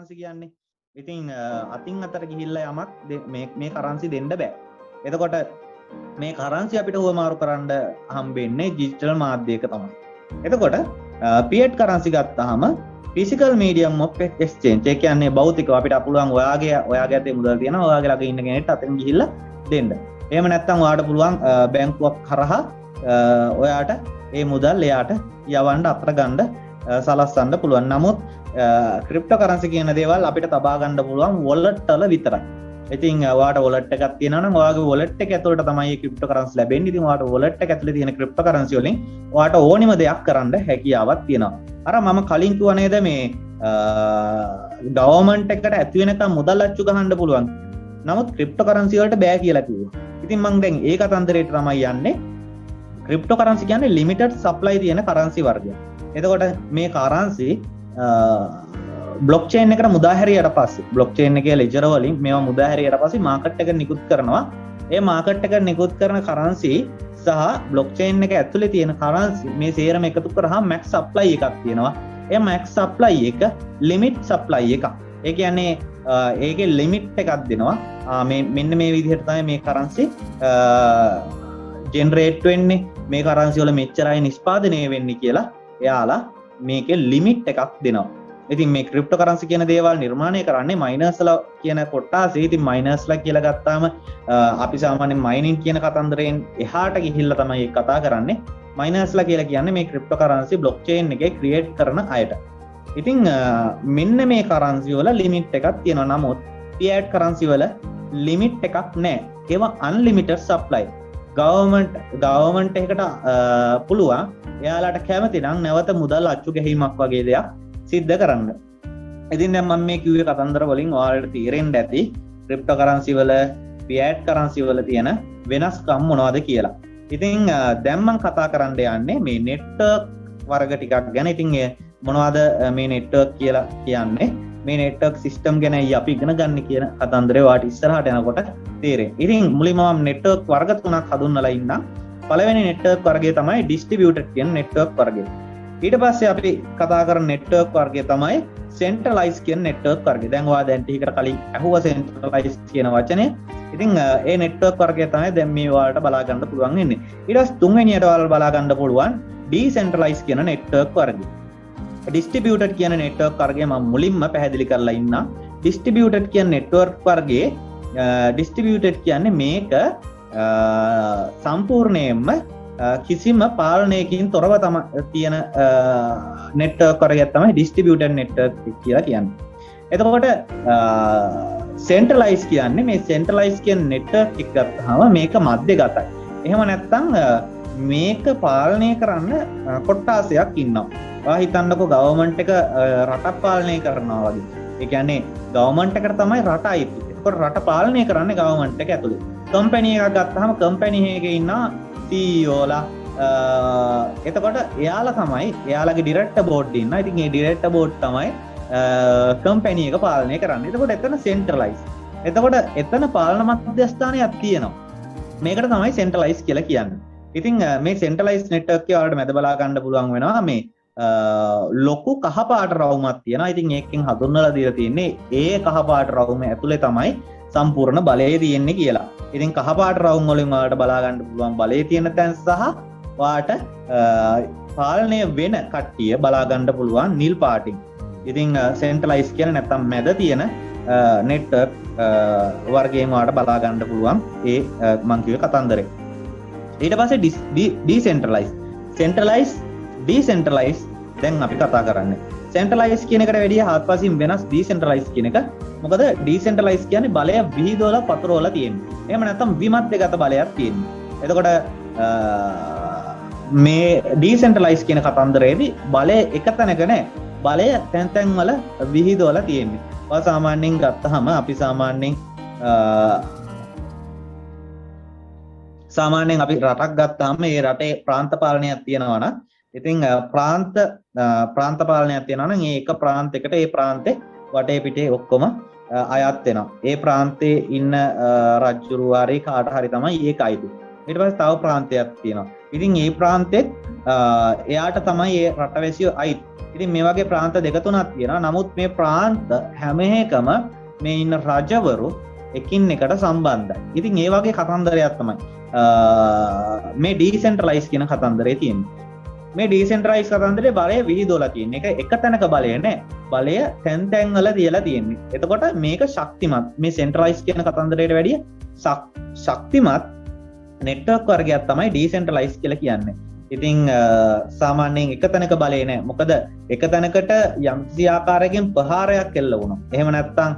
කරන්සි කියන්නේ. ඉතින් අතින් අතට ගිහිල්ලා යමක් මේ කරන්සි දෙන්න බෑ. එතකොට මේ කරන්සි අපිට හුවමාරු කරන්න හම්බෙන්නේ ඩිජිටල් මාධ්‍යයක තමයි. එතකොට ෆියට් කරන්සි ගත්තාම ෆිසිකල් මීඩියම් ඔෆ් එක්ස්චේන්ජ්, ඒ කියන්නේ භෞතිකව අපිට පුළුවන් ඔයාගේ අතේ මුදල් තියෙනවා, ඔයාගේ ළඟ ඉන්න කෙනෙක්ට අතෙන් ගිහිල්ලා දෙන්න. එහෙම නැත්නම් ඔයාට පුළුවන් බැංකුවක් කරහා ඔයාට ඒ මුදල් එයාට යවන්න අතර ගන්න සලස්සන්න පුළුවන්. නමුත් ක්‍රිප්ටෝ කරන්සි කියන දේවල් අපිට තබා ගන්න පුළුවන් වොලට් වල විතරයි. ඉතින් ඔයාට වොලට් එකක් තියෙනවා නම් ඔයාගේ වොලට් එක ඇතුළට තමයි මේ ක්‍රිප්ටෝ කරන්සි ලැබෙන්නේ. ඉතින් ඔයාට වොලට් එක ඇතුළේ තියෙන ක්‍රිප්ටෝ කරන්සි වලින් ඔයාට ඕනිම දෙයක් කරන්න හැකියාවක් තියෙනවා. අර මම කලින් කිව්වා නේද මේ ගවර්න්මන්ට් එකට ඇති වෙනකම් මුදල් අච්චු ගහන්න පුළුවන්. නමුත් ක්‍රිප්ටෝ කරන්සි වලට බෑ කියලා කිව්වා. ඉතින් මම දැන් ඒ කතන්දරේට තමයි යන්නේ. ක්‍රිප්ටෝ කරන්සි කියන්නේ ලිමිටඩ් සප්ලයි තියෙන කරන්සි වර්ගයක්. එතකොට මේ කරන්සි බ්ලොක්චේන් එකට මුදාහැරියට පස්සේ බ්ලොක්චේන් එකේ ලෙජර් වලින් මේවා මුදාහැරියට පස්සේ මාකට් එකට නිකුත් කරනවා. ඒ මාකට් එකට නිකුත් කරන කරන්සි සහ බ්ලොක්චේන් එක ඇතුලේ තියෙන කරන්සි මේ සේරම එකතු කරාම මැක්ස් සප්ලයි එකක් තියෙනවා. ඒ මැක්ස් සප්ලයි එක ලිමිට් සප්ලයි එකක්. ඒ කියන්නේ ඒකේ ලිමිට් එකක් දෙනවා. මෙන්න මේ විදිහට තමයි මේ කරන්සි ජෙනරේට් වෙන්නේ. මේ කරන්සි වල මෙච්චරයි නිෂ්පාදනය වෙන්නේ කියලා එයාලා මේකේ ලිමිට් එකක් දෙනවා. ඉතින් මේ ක්‍රිප්ටෝ කරන්සි කියන දේවල් නිර්මාණය කරන්නේ මයිනර්ස්ලා කියන කොටාසේ. ඉතින් මයිනර්ස්ලා කියලා ගත්තාම අපි සාමාන්‍යයෙන් මයිනින් කියන කතන්දරයෙන් එහාට ගිහිල්ලා තමයි කතා කරන්නේ. මයිනර්ස්ලා කියලා කියන්නේ මේ ක්‍රිප්ටෝ කරන්සි බ්ලොක්චේන් එකේ ක්‍රියේට් කරන අයට. ඉතින් මෙන්න මේ කරන්සි වල ලිමිට් එකක් තියෙනවා. නමුත් ෆියට් කරන්සි වල ලිමිට් එකක් නැහැ. ඒවා අන්ලිමිටඩ් සප්ලයි. ගවර්න්මන්ට් එකකට පුළුවන් එයාලට කැමති නම් නැවත මුදල් අච්චු ගැනීමක් වගේ දෙයක් සිද්ධ කරන්න. ඉතින් දැන් මම මේ කිව්වේ කතන්දර වලින් ඔයාලට තේරෙන්න ඇති ක්‍රිප්ටෝ කරන්සි වල ෆියට් කරන්සි වල තියෙන වෙනස්කම් මොනවද කියලා. ඉතින් දැන් මම කතා කරන්න යන්නේ මේ නෙට්වර්ක් වර්ග ටිකක් ගැන. ඉතින් මොනවද මේ නෙට්වර්ක් කියලා කියන්නේ? මේ නෙට්වර්ක් සිස්ටම් ගැන අපි ඉගෙන ගන්න කියන කතන්දරේ වාට ඉස්සරහට යනකොට තේරෙන්නේ. ඉතින් මුලින්ම මම නෙට්වර්ක් වර්ග තුනක් හඳුන්වලා ඉන්නම්. පළවෙනි නෙට්වර්ක් වර්ගය තමයි ඩිස්ට්‍රිබියුටඩ් කියන නෙට්වර්ක් වර්ගය. ඊට පස්සේ අපි කතා කරන නෙට්වර්ක් වර්ගය තමයි සෙන්ට්‍රලයිස් කියන නෙට්වර්ක් වර්ගය. දැන් ඔයා දැන් ටිකකට කලින් අහුවා සෙන්ට්‍රලයිස් කියන වචනේ. ඉතින් ඒ නෙට්වර්ක් වර්ගය තමයි දැන් මේ ඔයාලට බලා ගන්න පුළුවන් වෙන්නේ. ඊට පස්සේ තුන්වෙනියට ඔයාලට බලා ගන්න පුළුවන් ඩීසෙන්ට්‍රලයිස් කියන නෙට්වර්ක් වර්ගය. ඩිස්ට්‍රිබියුටඩ් කියන නෙට්වර්ක් වර්ගය මම මුලින්ම පැහැදිලි කරලා ඉන්නම්. ඩිස්ට්‍රිබියුටඩ් කියන නෙට්වර්ක් වර්ගයේ ඩිස්ට්‍රිබියුටඩ් කියන්නේ මේක සම්පූර්ණයෙන්ම කිසිම පාලනයකින් තොරව තියෙන නෙට්වර්ක් වර්ගයක් තමයි ඩිස්ට්‍රිබියුටඩ් නෙට්වර්ක් කියලා කියන්නේ. එතකොට සෙන්ට්‍රලයිස් කියන්නේ මේ සෙන්ට්‍රලයිස් කියන නෙට්වර්ක් එක ගත්තාම මේක මධ්‍යගතයි. එහෙම නැත්නම් මේක පාලනය කරන්න කොට්ටාසයක් ඉන්නවා. ඔයා හිතන්නකෝ ගවර්න්මන්ට් එක රටක් පාලනය කරනවා වගේ. ඒ කියන්නේ ගවර්න්මන්ට් එකට තමයි රට අයිති. ඒකට රට පාලනය කරන්නේ ගවර්න්මන්ට් එක ඇතුලේ. කම්පැනි එකක් ගත්තාම කම්පැනි එකේ ඉන්න CEOලා එතකොට එයාලා තමයි එයාලගේ ඩිරෙක්ටර් බෝඩ් ඉන්නවා. ඉතින් මේ ඩිරෙක්ටර් බෝඩ් තමයි කම්පැනි එක පාලනය කරන්නේ. එතකොට එතන සෙන්ට්‍රලයිස්. එතකොට එතන පාලන මධ්‍යස්ථානයක් තියෙනවා. මේකට තමයි සෙන්ට්‍රලයිස් කියලා කියන්නේ. ඉතින් මේ සෙන්ට්‍රලයිස් නෙට්වර්ක් එක වලට මැද බලා ගන්න පුළුවන් වෙනවා මේ ලොකු කහපාට රවුමක් තියෙනවා. ඉතින් ඒකෙන් හඳුන්වලා දීලා තියෙන්නේ ඒ කහපාට රවුම ඇතුලේ තමයි සම්පූර්ණ බලය තියෙන්නේ කියලා. ඉතින් කහපාට රවුම් වලින් ඔයාලට බලා ගන්න පුළුවන් බලය තියෙන තැන් සහ ඔයාට පාලනය වෙන කට්ටිය බලා ගන්න පුළුවන් නිල් පාටින්. ඉතින් සෙන්ට්‍රලයිස් කියන නැත්නම් මැද තියෙන නෙට්වර්ක් වර්ගයෙන් ඔයාලට බලා ගන්න පුළුවන් ඒ මං කිව්වේ කතන්දරේ. ඊට පස්සේ ඩීසෙන්ට්‍රලයිස්, සෙන්ට්‍රලයිස්, ඩීසෙන්ට්‍රලයිස් දැන් අපි කතා කරන්නේ. සෙන්ට්‍රලයිස් කියන එකට වැඩිය හාත්පසින් වෙනස් ඩීසෙන්ට්‍රලයිස් කියන එක. මොකද ඩීසෙන්ට්‍රලයිස් කියන්නේ බලය විහිදුවලා පතුරවලා තියෙන්නේ. එහෙම නැත්නම් විමධ්‍යගත බලයක් තියෙන්නේ. එතකොට මේ ඩීසෙන්ට්‍රලයිස් කියන කතන්දරේදී බලය එක තැනක නැහැ. බලය තැන් තැන් වල විහිදුවලා තියෙන්නේ. ඔය සාමාන්‍යයෙන් ගත්තාම අපි සාමාන්‍යයෙන් අපි රටක් ගත්තාම ඒ රටේ ප්‍රාන්ත පාලනයක් තියෙනවා නම් ඉතින් ප්‍රාන්ත පාලනයක් තියෙනවා නම් ඒ එක ප්‍රාන්තයකට ඒ ප්‍රාන්තේ වටේ පිටේ ඔක්කොම අයත් වෙනවා. ඒ ප්‍රාන්තේ ඉන්න රජුරු හරි කාට හරි තමයි ඒක අයිති. ඊට පස්සේ තව ප්‍රාන්තයක් තියෙනවා. ඉතින් ඒ ප්‍රාන්තෙත් එයාට තමයි ඒ රටවැසියෝ අයිති. ඉතින් මේ වගේ ප්‍රාන්ත දෙක තුනක් තියෙනවා. නමුත් මේ ප්‍රාන්ත හැම එකම මේ ඉන්න රජවරු එකින් එකට සම්බන්ධයි. ඉතින් ඒ වගේ කතන්දරයක් තමයි මේ ඩීසෙන්ට්‍රලයිස් කියන කතන්දරේ තියෙන්නේ. මේ ඩීසෙන්ට්‍රලයිස් කතන්දරේ බලය විහිදුවලා තියෙන එක එක තැනක බලය නෑ. බලය තැන් තැන් වල තියලා තියෙන්නේ. එතකොට මේක ශක්තිමත්. මේ සෙන්ට්‍රලයිස් කියන කතන්දරයට වැඩිය ශක්තිමත් නෙට්වර්ක් වර්ගයක් තමයි ඩීසෙන්ට්‍රලයිස් කියලා කියන්නේ. ඉතින් සාමාන්‍යයෙන් එක තැනක බලය නෑ. මොකද එක තැනකට යම්කිසි ආකාරයකින් ප්‍රහාරයක් එල්ල වුණා. එහෙම නැත්නම්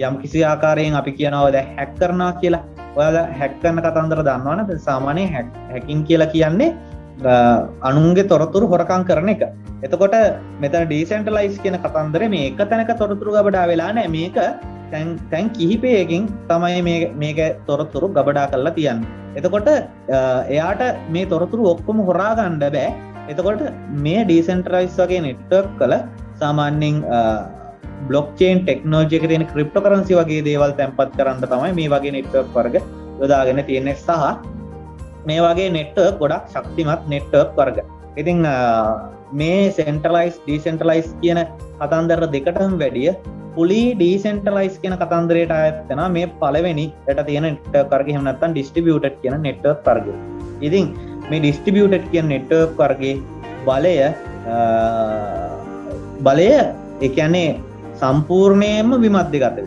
යම්කිසි ආකාරයෙන් අපි කියනවා දැන් හැක් කරනවා කියලා. ඔයාලා හැක් කරන කතන්දර දන්නවනේ. සාමාන්‍යයෙන් හැකින් කියලා කියන්නේ අනුන්ගේ තොරතුරු හොරකම් කරන එක. එතකොට මෙතන ඩීසෙන්ට්‍රලයිස් කියන කතන්දරේ මේ එක තැනක තොරතුරු ගබඩා වෙලා නෑ. මේක තැන් කිහිපයකින් තමයි මේක තොරතුරු ගබඩා කරලා තියන්නේ. එතකොට එයාට මේ තොරතුරු ඔක්කොම හොරා ගන්න බෑ. එතකොට මේ ඩීසෙන්ට්‍රලයිස් වගේ නෙට්වර්ක් වල සාමාන්‍යයෙන් බ්ලොක්චේන් ටෙක්නොලොජි එකේ තියෙන ක්‍රිප්ටෝකරන්සි වගේ දේවල් තැන්පත් කරන්න තමයි මේ වගේ නෙට්වර්ක් වර්ග යොදාගෙන තියෙන්නේ. සහ මේ වගේ නෙට්වර්ක් ගොඩක් ශක්තිමත් නෙට්වර්ක් වර්ග. ඉතින් මේ සෙන්ට්‍රලයිස් ඩීසෙන්ට්‍රලයිස් කියන කතන්දර දෙකටම වැඩිය fully decentralized කියන කතන්දරයට ආයත් වෙනවා මේ පළවෙනි යට තියෙන නෙට්වර්ක් වර්ගය. එහෙම නැත්නම් distributed කියන නෙට්වර්ක් වර්ගය. ඉතින් මේ distributed කියන නෙට්වර්ක් වර්ගයේ බලය ඒ කියන්නේ සම්පූර්ණයෙන්ම විමධ්‍යගත වෙනවා.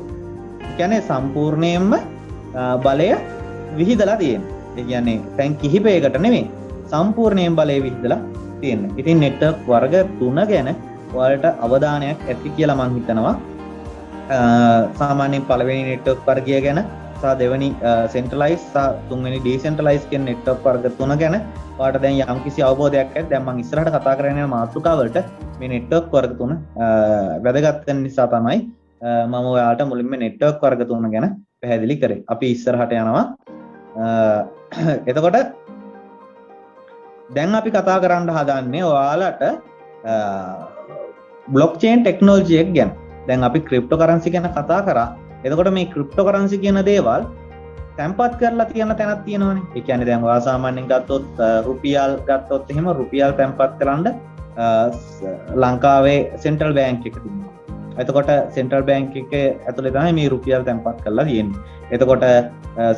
ඒ කියන්නේ සම්පූර්ණයෙන්ම බලය විහිදලා තියෙනවා. ඒ කියන්නේ තැන් කිහිපයකට නෙමෙයි සම්පූර්ණයෙන් බලය විහිදලා තියෙනවා. ඉතින් නෙට්වර්ක් වර්ග 3 ගැන ඔයාලට අවධානයක් ඇති කියලා මම හිතනවා. සාමාන්‍යයෙන් පළවෙනි නෙට්වර්ක් වර්ගය ගැන සහ දෙවෙනි සෙන්ට්‍රලයිස් සහ තුන්වෙනි ඩීසෙන්ට්‍රලයිස් කියන නෙට්වර්ක් වර්ග 3 ගැන ඔයාලට දැන් යම්කිසි අවබෝධයක් ඇති. දැන් මම ඉස්සරහට කතා කරගෙන යන මාතෘකාවලට මේ නෙට්වර්ක් වර්ග 3 වැදගත් වෙන නිසා තමයි මම ඔයාලට මුලින්ම නෙට්වර්ක් වර්ග 3 ගැන පැහැදිලි කරේ. අපි ඉස්සරහට යනවා. එතකොට දැන් අපි කතා කරන්න හදන්නේ ඔයාලට බ්ලොක්චේන් ටෙක්නොලොජි එක ගැන. දැන් අපි ක්‍රිප්ටෝකරන්සි ගැන කතා කරා. එතකොට මේ ක්‍රිප්ටෝකරන්සි කියන දේවල් තැන්පත් කරලා තියෙන තැනක් තියෙනවනේ. ඒ කියන්නේ දැන් ඔයා සාමාන්‍යයෙන් ගත්තොත් රුපියල් ගත්තොත් එහෙම රුපියල් තැන්පත් කරන්න ලංකාවේ සෙන්ට්‍රල් බැංක් එක තියෙනවා. එතකොට සෙන්ට්‍රල් බැංක් එකේ ඇතුලේ තමයි මේ රුපියල් තැන්පත් කරලා තියෙන්නේ. එතකොට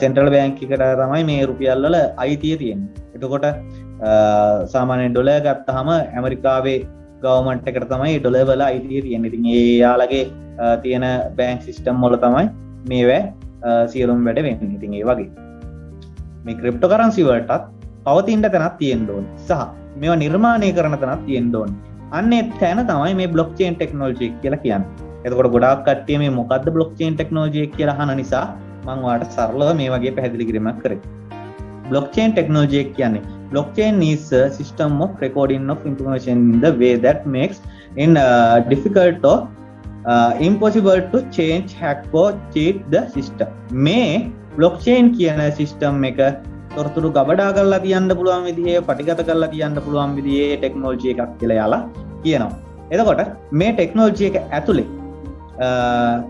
සෙන්ට්‍රල් බැංක් එකට තමයි මේ රුපියල් වල අයිතිය තියෙන්නේ. එතකොට සාමාන්‍යයෙන් ඩොලර් ගත්තාම ඇමරිකාවේ ගවර්න්මන්ට් එකට තමයි ඩොලර් වල අයිතිය තියෙන්නේ. ඉතින් ඒ යාළගේ තියෙන බැංක් සිස්ටම් වල තමයි මේවා සියලුම වැඩ වෙන්නේ. ඉතින් ඒ වගේ මේ ක්‍රිප්ටෝකරන්සි වලටත් පවතින තැනක් තියෙන්න ඕනේ. සහ මේවා නිර්මාණය කරන තැනක් තියෙන්න ඕනේ. අන්නේ තැන තමයි මේ බ්ලොක්චේන් ටෙක්නොලොජි කියලා කියන්නේ. එතකොට ගොඩාක් කට්ටිය මේ මොකද්ද බ්ලොක්චේන් ටෙක්නොලොජි කියලා අහන නිසා මම ඔයාලට සරලව මේ වගේ පැහැදිලි කිරීමක් කරේ. Blockchain technology කියන්නේ blockchain is a system of recording of information in the way that makes it difficult or impossible to change, hack or cheat the system. මේ blockchain කියන system එක තොරතුරු ගබඩා කරලා තියන්න පුළුවන් විදිහේ පටිගත කරලා තියන්න පුළුවන් විදිහේ ටෙක්නොලොජි එකක් කියලා යාලා කියනවා. එතකොට මේ ටෙක්නොලොජි එක ඇතුලේ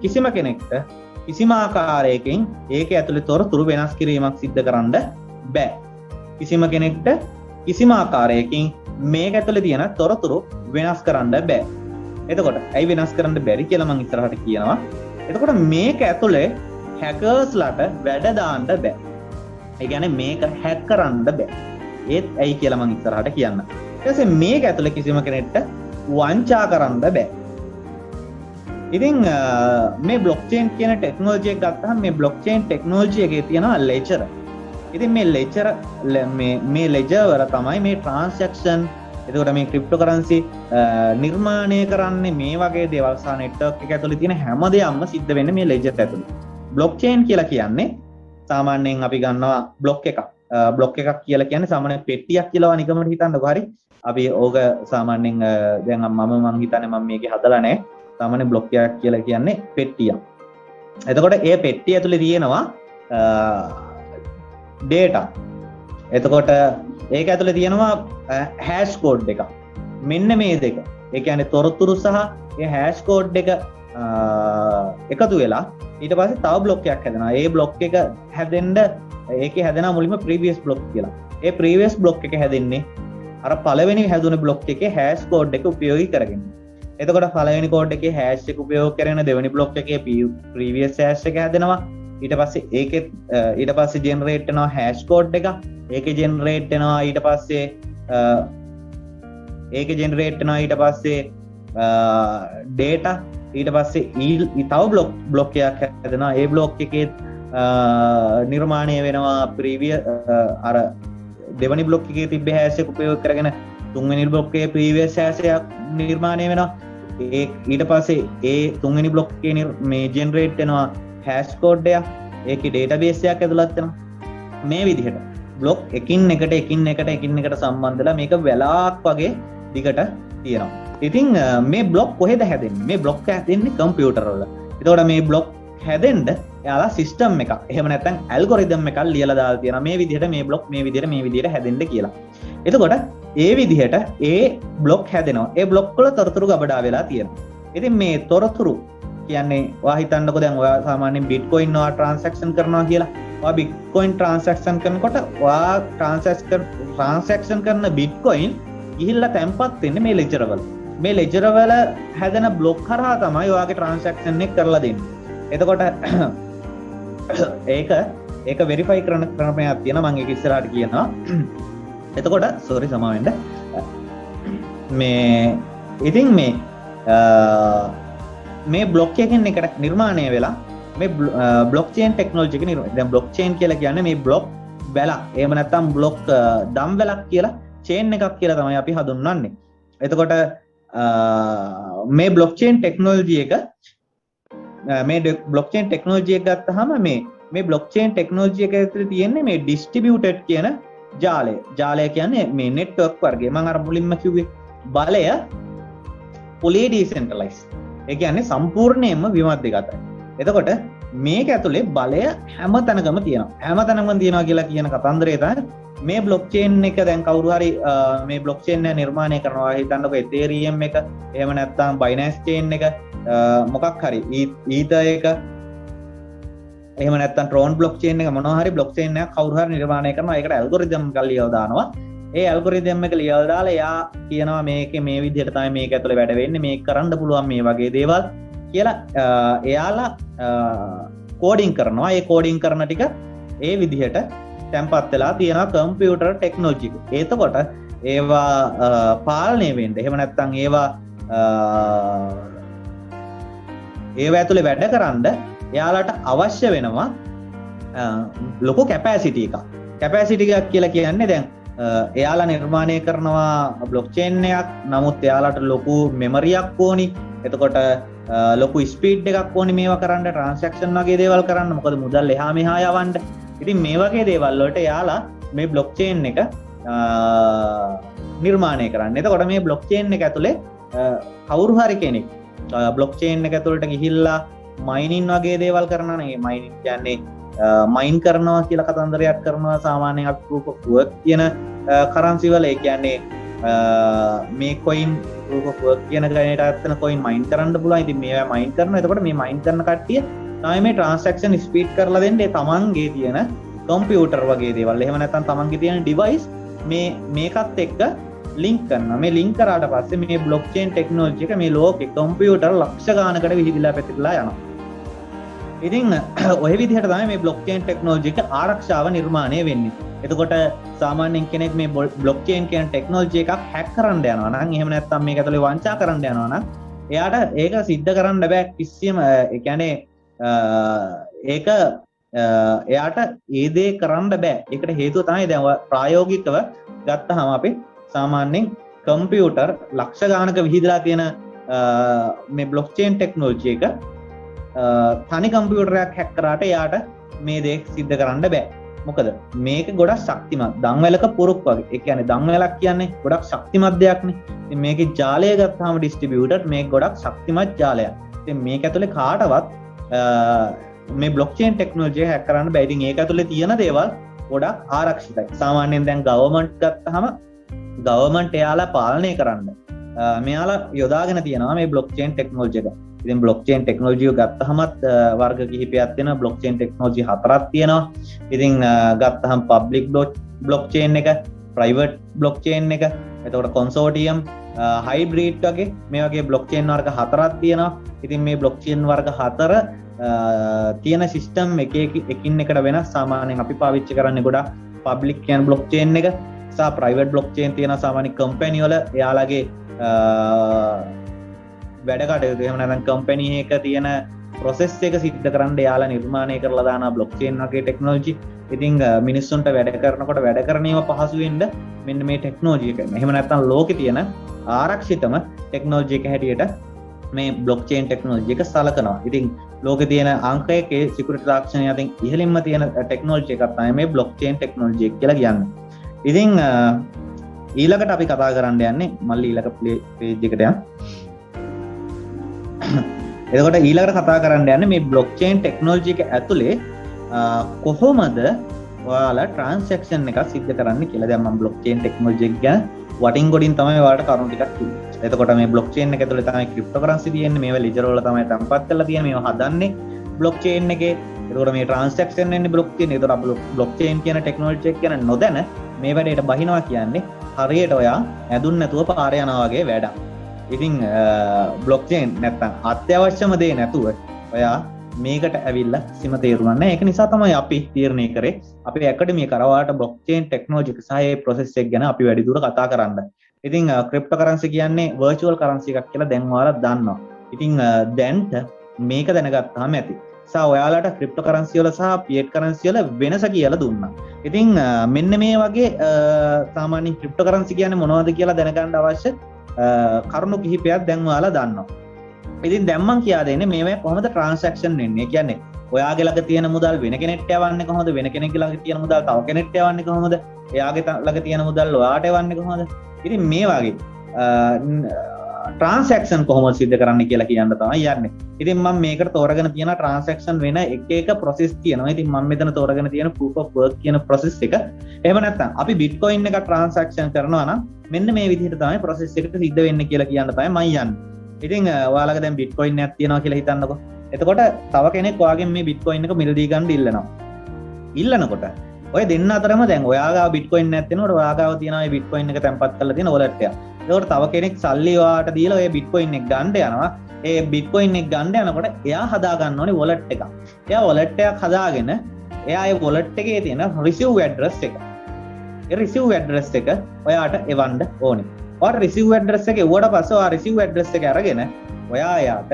කිසිම කෙනෙක්ට කිසිම ආකාරයකින් ඒක ඇතුලේ තොරතුරු වෙනස් කිරීමක් සිද්ධ කරන්න බෑ. කිසිම කෙනෙක්ට කිසිම ආකාරයකින් මේක ඇතුලේ තියෙන තොරතුරු වෙනස් කරන්න බෑ. එතකොට ඇයි වෙනස් කරන්න බැරි කියලා මම ඉස්සරහට කියනවා. එතකොට මේක ඇතුලේ හැකර්ස්ලාට වැඩ දාන්න බෑ. ඒ කියන්නේ මේක හැක් කරන්න බෑ. ඒත් ඇයි කියලා මම ඉස්සරහට කියන්න. ඊට පස්සේ මේක ඇතුලේ කිසිම කෙනෙක්ට වංචා කරන්න බෑ. ඉතින් මේ බ්ලොක්චේන් කියන ටෙක්නොලොජි එක ගත්තාම මේ බ්ලොක්චේන් ටෙක්නොලොජි එකේ තියෙනවා ලෙජර්. ඉතින් මේ ලෙජර් මේ ලෙජර් වල තමයි මේ ට්‍රාන්සැක්ෂන් එතකොට මේ ක්‍රිප්ටෝකරන්සි නිර්මාණය කරන්නේ මේ වගේ දේවල් සහ නෙට්වර්ක් එක ඇතුලේ තියෙන හැම දෙයක්ම සිද්ධ වෙන්නේ මේ ලෙජර් ඇතුලේ. බ්ලොක්චේන් කියලා කියන්නේ සාමාන්‍යයෙන් අපි ගන්නවා බ්ලොක් එකක්. බ්ලොක් එකක් කියලා කියන්නේ සාමාන්‍ය පෙට්ටියක් කියලා නිකමට හිතන්නකෝ හරි. අපි ඕක සාමාන්‍යයෙන් දැන් මම හිතන්නේ මම මේකේ හදලා නැහැ. සාමාන්‍ය බ්ලොක් එකක් කියලා කියන්නේ පෙට්ටියක්. එතකොට ඒ පෙට්ටිය ඇතුලේ තියෙනවා data. එතකොට ඒක ඇතුලේ තියෙනවා hash code එකක්. මෙන්න මේ දෙක. ඒ කියන්නේ තොරතුරු සහ ඒ hash code එක එකතු වෙලා ඊට පස්සේ තව බ්ලොක් එකක් හැදෙනවා. ඒ බ්ලොක් එක හැදෙන්න ඒකේ හැදෙනවා මුලින්ම previous block කියලා. ඒ previous block එක හැදෙන්නේ අර පළවෙනි හැදුන බ්ලොක් එකේ hash code එක උපයෝගී කරගෙන. එතකොට පළවෙනි කෝඩ් එකේ හැෂ් එක උපයෝග කරගෙන දෙවෙනි බ්ලොක් එකේ ප්‍රීවියස් හැෂ් එක හැදෙනවා. ඊට පස්සේ ඒකෙත් ඊට පස්සේ ජෙනරේට් වෙනවා හැෂ් කෝඩ් එක. ඒකේ ජෙනරේට් වෙනවා ඊට පස්සේ ඒකේ ජෙනරේට් වෙනවා ඊට පස්සේ data. ඊට පස්සේ තව බ්ලොක් එකක් හැදෙනවා. ඒ බ්ලොක් එකේ නිර්මාණය වෙනවා අර දෙවනි බ්ලොක් එකේ තිබ්බ හැෂ් එක උපයෝග කරගෙන තුන්වෙනි බ්ලොක් එකේ ප්‍රීවියස් හැෂ් එකක් නිර්මාණය වෙනවා. ඊට පස්සේ ඒ තුන්වෙනි බ්ලොක් එකේ මේ ජෙනරේට් වෙනවා හැෂ් කෝඩ් එකක්. ඒකේ ඩේටාබේස් එකක් ඇතුළත් වෙනවා. මේ විදිහට බ්ලොක් එකින් එකට සම්බන්ධලා මේක වැලාක් වගේ දිගට තියෙනවා. ඉතින් මේ බ්ලොක් කොහෙද හැදෙන්නේ? මේ බ්ලොක් හැදෙන්නේ කම්පියුටර් වල. එතකොට මේ බ්ලොක් හැදෙන්න එයාලා සිස්ටම් එකක් එහෙම නැත්නම් ඇල්ගොරිතම් එකක් ලියලා දාලා තියෙනවා. මේ විදිහට මේ බ්ලොක් මේ විදිහට හැදෙන්න කියලා. එතකොට ඒ විදිහට ඒ බ්ලොක් හැදෙනවා. ඒ බ්ලොක් වල තොරතුරු ගබඩා වෙලා තියෙනවා. ඉතින් මේ තොරතුරු කියන්නේ ඔයා හිතන්නකෝ දැන් ඔයා සාමාන්‍යයෙන් බිට්කොයින් ඔයා ට්‍රාන්සැක්ෂන් කරනවා කියලා. ඔයා බිට්කොයින් ට්‍රාන්සැක්ෂන් කරනකොට ඔයා ට්‍රාන්සැක්ෂන් කරන බිට්කොයින් ගිහිල්ලා තැම්පත් වෙන්නේ මේ ලෙජර් වල. මේ ලෙජර් වල හැදෙන බ්ලොක් හරහා තමයි ඔයාගේ ට්‍රාන්සැක්ෂන් එක කරලා දෙන්නේ. එතකොට ඒක වෙරිෆයි කරන ක්‍රමයක් තියෙනවා. මම ඒක ඉස්සරහට කියනවා. එතකොට සෝරි සමාවෙන්න. ඉතින් මේ බ්ලොක් එකකින් එකට නිර්මාණය වෙලා මේ බ්ලොක්චේන් ටෙක්නොලොජි එක දැන් බ්ලොක්චේන් කියලා කියන්නේ මේ බ්ලොක් වැලක් එහෙම නැත්නම් බ්ලොක් දම් වැලක් කියලා චේන් එකක් කියලා තමයි අපි හඳුන්වන්නේ. එතකොට මේ බ්ලොක්චේන් ටෙක්නොලොජි එක ගත්තාම මේ බ්ලොක්චේන් ටෙක්නොලොජි එක ඇතුලේ තියෙන්නේ මේ ඩිස්ට්‍රිබියුටඩ් කියන ජාලය. ජාලය කියන්නේ මේ නෙට්වර්ක් වර්ගය. මම අර මුලින්ම කිව්වේ බලය fully decentralized. ඒ කියන්නේ සම්පූර්ණයෙන්ම විමධ්‍යගතයි. එතකොට මේක ඇතුලේ බලය හැම තැනකම තියෙනවා. හැම තැනකම තියෙනවා කියලා කියන කතන්දරය තමයි මේ බ්ලොක්චේන් එක දැන් කවුරු හරි මේ බ්ලොක්චේන් එක නිර්මාණය කරනවා හිතන්නකෝ Ethereum එක එහෙම නැත්නම් Binance chain එක මොකක් හරි Ether එක එහෙම නැත්නම් Tron blockchain එක මොනවා හරි blockchain එකක් කවුරු හරි නිර්මාණය කරනවා. ඒකට ඇල්ගොරිතම් එකක් ලියලා දානවා. ඒ ඇල්ගොරිතම් එක ලියලා දාලා එයා කියනවා මේකේ මේ විදිහට තමයි මේක ඇතුලේ වැඩ වෙන්නේ. මේක කරන්න පුළුවන් මේ වගේ දේවල් කියලා එයාලා කෝඩින් කරනවා. ඒ කෝඩින් කරන ටික ඒ විදිහට තැම්පත් වෙලා තියෙනවා කම්පියුටර් ටෙක්නොලොජි එක. එතකොට ඒවා පාලනය වෙන්න එහෙම නැත්නම් ඒවා ඇතුලේ වැඩ කරන්න එයාලට අවශ්‍ය වෙනවා ලොකු කැපැසිටි එකක්. කැපැසිටි එකක් කියලා කියන්නේ දැන් එයාලා නිර්මාණය කරනවා බ්ලොක්චේන් එකක්. නමුත් එයාලට ලොකු මෙමරියක් ඕනි. එතකොට ලොකු ස්පීඩ් එකක් ඕනි මේවා කරන්න, ට්‍රාන්සැක්ෂන් වගේ දේවල් කරන්න. මොකද මුදල් එහා මෙහා යවන්න. ඉතින් මේ වගේ දේවල් වලට එයාලා මේ බ්ලොක්චේන් එක නිර්මාණය කරන්න. එතකොට මේ බ්ලොක්චේන් එක ඇතුලේ කවුරු හරි කෙනෙක් බ්ලොක්චේන් එක ඇතුළට ගිහිල්ලා මයිනින් වගේ දේවල් කරනවා. නේ මයිනින් කියන්නේ මයින් කරනවා කියලා කතන්දරයක් කරනවා. සාමාන්‍යයෙන් අපි proof of work කියන කරන්සි වල ඒ කියන්නේ මේ coin proof of work කියන ගණයට අත්තන coin මයින් කරන්න පුළුවන්. ඉතින් මේවා මයින් කරනවා. එතකොට මේ මයින් කරන කට්ටිය තමයි මේ transaction speed කරලා දෙන්නේ තමන්ගේ තියෙන කම්පියුටර් වගේ දේවල්. එහෙම නැත්නම් තමන්ගේ තියෙන device මේකත් එක්ක ලින්ක් කරනවා. මේ ලින්ක් කරාට පස්සේ මේ blockchain technology එක මේ ලෝකේ කම්පියුටර් ලක්ෂ ගානකට විහිදිලා පැතිරලා යනවා. ඉතින් ඔය විදිහට තමයි මේ blockchain technology එක ආරක්ෂාව නිර්මාණය වෙන්නේ. එතකොට සාමාන්‍යයෙන් කෙනෙක් මේ blockchain කියන technology එකක් hack කරන්න යනවා නම් එහෙම නැත්නම් මේක ඇතුලේ වංචා කරන්න යනවා නම් එයාට ඒක සිද්ධ කරන්න බෑ කිසියම්. ඒ කියන්නේ ඒක එයාට ඒ දේ කරන්න බෑ. ඒකට හේතුව තමයි දැන් ප්‍රායෝගිකව ගත්තාම අපි සාමාන්‍යයෙන් කම්පියුටර් ලක්ෂ ගානක විහිදලා තියෙන මේ බ්ලොක්චේන් ටෙක්නොලොජි එක තනි කම්පියුටරයක් හැක් කරාට එයාට මේ දේ සිද්ධ කරන්න බෑ. මොකද මේක ගොඩක් ශක්තිමත් දන්වැලක පුරුක් වගේ. ඒ කියන්නේ දන්වැලක් කියන්නේ ගොඩක් ශක්තිමත් දෙයක්නේ. ඉතින් මේකේ ජාලය ගත්තාම ඩිස්ට්‍රිබියුටඩ් මේක ගොඩක් ශක්තිමත් ජාලයක්. ඉතින් මේක ඇතුලේ කාටවත් මේ බ්ලොක්චේන් ටෙක්නොලොජි එක හැක් කරන්න බෑ. ඉතින් ඒක ඇතුලේ තියෙන දේවල් ගොඩක් ආරක්ෂිතයි. සාමාන්‍යයෙන් දැන් ගවර්න්මන්ට් ගත්තාම ගවර්න්මන්ට් එයාලා පාලනය කරන්න මෙයාලා යොදාගෙන තියෙනවා මේ බ්ලොක්චේන් ටෙක්නොලොජි එක. ඉතින් බ්ලොක්චේන් ටෙක්නොලොජි එක ගත්තහමත් වර්ග කිහිපයක් තියෙනවා. බ්ලොක්චේන් ටෙක්නොලොජි 4ක් තියෙනවා. ඉතින් ගත්තහම පබ්ලික් බ්ලොක්චේන් එක, ප්‍රයිවට් බ්ලොක්චේන් එක, එතකොට කොන්සෝටියම් හයිබ්‍රීඩ් වගේ මේ වගේ බ්ලොක්චේන් වර්ග 4ක් තියෙනවා. ඉතින් මේ බ්ලොක්චේන් වර්ග 4 තියෙන සිස්ටම් එකින් එකට වෙනස්. සාමාන්‍යයෙන් අපි පාවිච්චි කරන්නේ ගොඩක් පබ්ලික් කියන බ්ලොක්චේන් එක සහ ප්‍රයිවට් බ්ලොක්චේන් තියෙන සාමාන්‍ය කම්පැනි වල එයාලගේ වැඩ කටයුතු එහෙම නැත්නම් කම්පැනි එක තියෙන ප්‍රොසෙස් එක සිද්ධ කරන්න එයාලා නිර්මාණය කරලා දාන බ්ලොක්චේන් වගේ ටෙක්නොලොජි. ඉතින් මිනිස්සුන්ට වැඩ කරනකොට වැඩ කරන ඒවා පහසු වෙන්න මෙන්න මේ ටෙක්නොලොජි එක. එහෙම නැත්නම් ලෝකේ තියෙන ආරක්ෂිතම ටෙක්නොලොජි එක හැටියට මේ බ්ලොක්චේන් ටෙක්නොලොජි එක සලකනවා. ඉතින් ලෝකේ තියෙන අංක එකේ සිකියුරිටි තාක්ෂණය අතින් ඉහළින්ම තියෙන ටෙක්නොලොජි එකක් තමයි මේ බ්ලොක්චේන් ටෙක්නොලොජි එක කියලා කියන්නේ. ඉතින් ඊළඟට අපි කතා කරන්න යන්නේ මල්ලි ඊළඟ පේජ් එකට යන්න. එතකොට ඊළඟට කතා කරන්න යන්නේ මේ බ්ලොක්චේන් ටෙක්නොලොජි එක ඇතුලේ කොහොමද ඔයාලා ට්‍රාන්සැක්ෂන් එකක් සිද්ධ කරන්න කියලා. දැන් මම බ්ලොක්චේන් ටෙක්නොලොජි එක ගැන වටින් ගොඩින් තමයි ඔයාලට කරුණු ටිකක් කිව්වේ. එතකොට මේ බ්ලොක්චේන් එක ඇතුලේ තමයි ක්‍රිප්ටෝකරන්සි තියෙන්නේ. මේවා ලෙජර් වල තමයි තම්පත් කරලා තියෙන්නේ. මේවා හදන්නේ බ්ලොක්චේන් එකේ. එතකොට මේ ට්‍රාන්සැක්ෂන් වෙන්නේ බ්ලොක්චේන්. එතකොට අපි බ්ලොක්චේන් කියන ටෙක්නොලොජි එක ගැන නොදැන මේ වැඩේට බහිනවා කියන්නේ හරියට ඔයා ඇදුන් නැතුව පාරේ යනවා වගේ වැඩක්. ඉතින් බ්ලොක්චේන් නැත්තම් අත්‍යවශ්‍යම දේ නැතුව ඔයා මේකට ඇවිල්ලා සිම තේරුම් ගන්න. ඒක නිසා තමයි අපි තීරණය කරේ අපේ ඇකඩමිය කරවාට බ්ලොක්චේන් ටෙක්නොලොජි එක සහ ඒ ප්‍රොසෙස් එක ගැන අපි වැඩි දුර කතා කරන්න. ඉතින් ක්‍රිප්ටෝකරන්සි කියන්නේ වර්චුවල් කරන්සි එකක් කියලා දැන් ඔයාලා දන්නවා. ඉතින් දැන්ට මේක දැනගත්තාම ඇති. සහ ඔයාලට ක්‍රිප්ටෝකරන්සි වල සහ ෆියට් කරන්සි වල වෙනස කියලා දුන්නා. ඉතින් මෙන්න මේ වගේ සාමාන්‍ය ක්‍රිප්ටෝකරන්සි කියන්නේ මොනවද කියලා දැනගන්න අවශ්‍ය කරුණු කිහිපයක් දැන් ඔයාලා දන්නවා. ඉතින් දැන් මම කියා දෙන්නේ මේවා කොහොමද ට්‍රාන්සැක්ෂන් වෙන්නේ. කියන්නේ ඔයාගේ ළඟ තියෙන මුදල් වෙන කෙනෙක්ට යවන්නේ කොහොමද? වෙන කෙනෙක්ගේ ළඟ තියෙන මුදල් තව කෙනෙක්ට යවන්නේ කොහොමද? එයාගේ ළඟ තියෙන මුදල් ඔයාට යවන්නේ කොහොමද? ඉතින් මේ වගේ ට්‍රාන්සැක්ෂන් කොහොමද සිද්ධ කරන්නේ කියලා කියන්න තමයි යන්නේ. ඉතින් මම මේකට තෝරගෙන තියෙන ට්‍රාන්සැක්ෂන් වෙන එක ප්‍රොසෙස් තියෙනවා. ඉතින් මම මෙතන තෝරගෙන තියෙන proof of work කියන ප්‍රොසෙස් එක. එහෙම නැත්නම් අපි බිට්කොයින් එක ට්‍රාන්සැක්ෂන් කරනවා නම් මෙන්න මේ විදිහට තමයි ප්‍රොසෙස් එක සිද්ධ වෙන්නේ කියලා කියන්න තමයි මම යන්නේ. ඉතින් ඔයාලගේ දැන් බිට්කොයින් එකක් තියෙනවා කියලා හිතන්නකෝ. එතකොට තව කෙනෙක් ඔයාගෙන් මේ බිට්කොයින් එක මිලදී ගන්න ඉල්ලනවා. ඉල්ලනකොට ඔය දෙන්න අතරම දැන් ඔයාගාව බිට්කොයින් එකක් තියෙනකොට ඔයාගාව තියෙනවා මේ බිට්කොයින් එක තැන්පත් කරලා තියෙන වොලට් එක. එතකොට තව කෙනෙක් සල්ලි ඔයාට දීලා ඔය බිට්කොයින් එක ගන්න යනවා. ඒ බිට්කොයින් එක ගන්න යනකොට එයා හදා ගන්න ඕනේ වොලට් එකක්. එයා වොලට් එකක් හදාගෙන එයා ඒ වොලට් එකේ තියෙන රිසීව් ඇඩ්‍රස් එක. ඒ රිසීව් ඇඩ්‍රස් එක ඔයාට එවන්න ඕනේ. ඔයාට රිසීව් ඇඩ්‍රස් එක එවුවට පස්සේ ඔයා රිසීව් ඇඩ්‍රස් එක අරගෙන ඔයා එයාට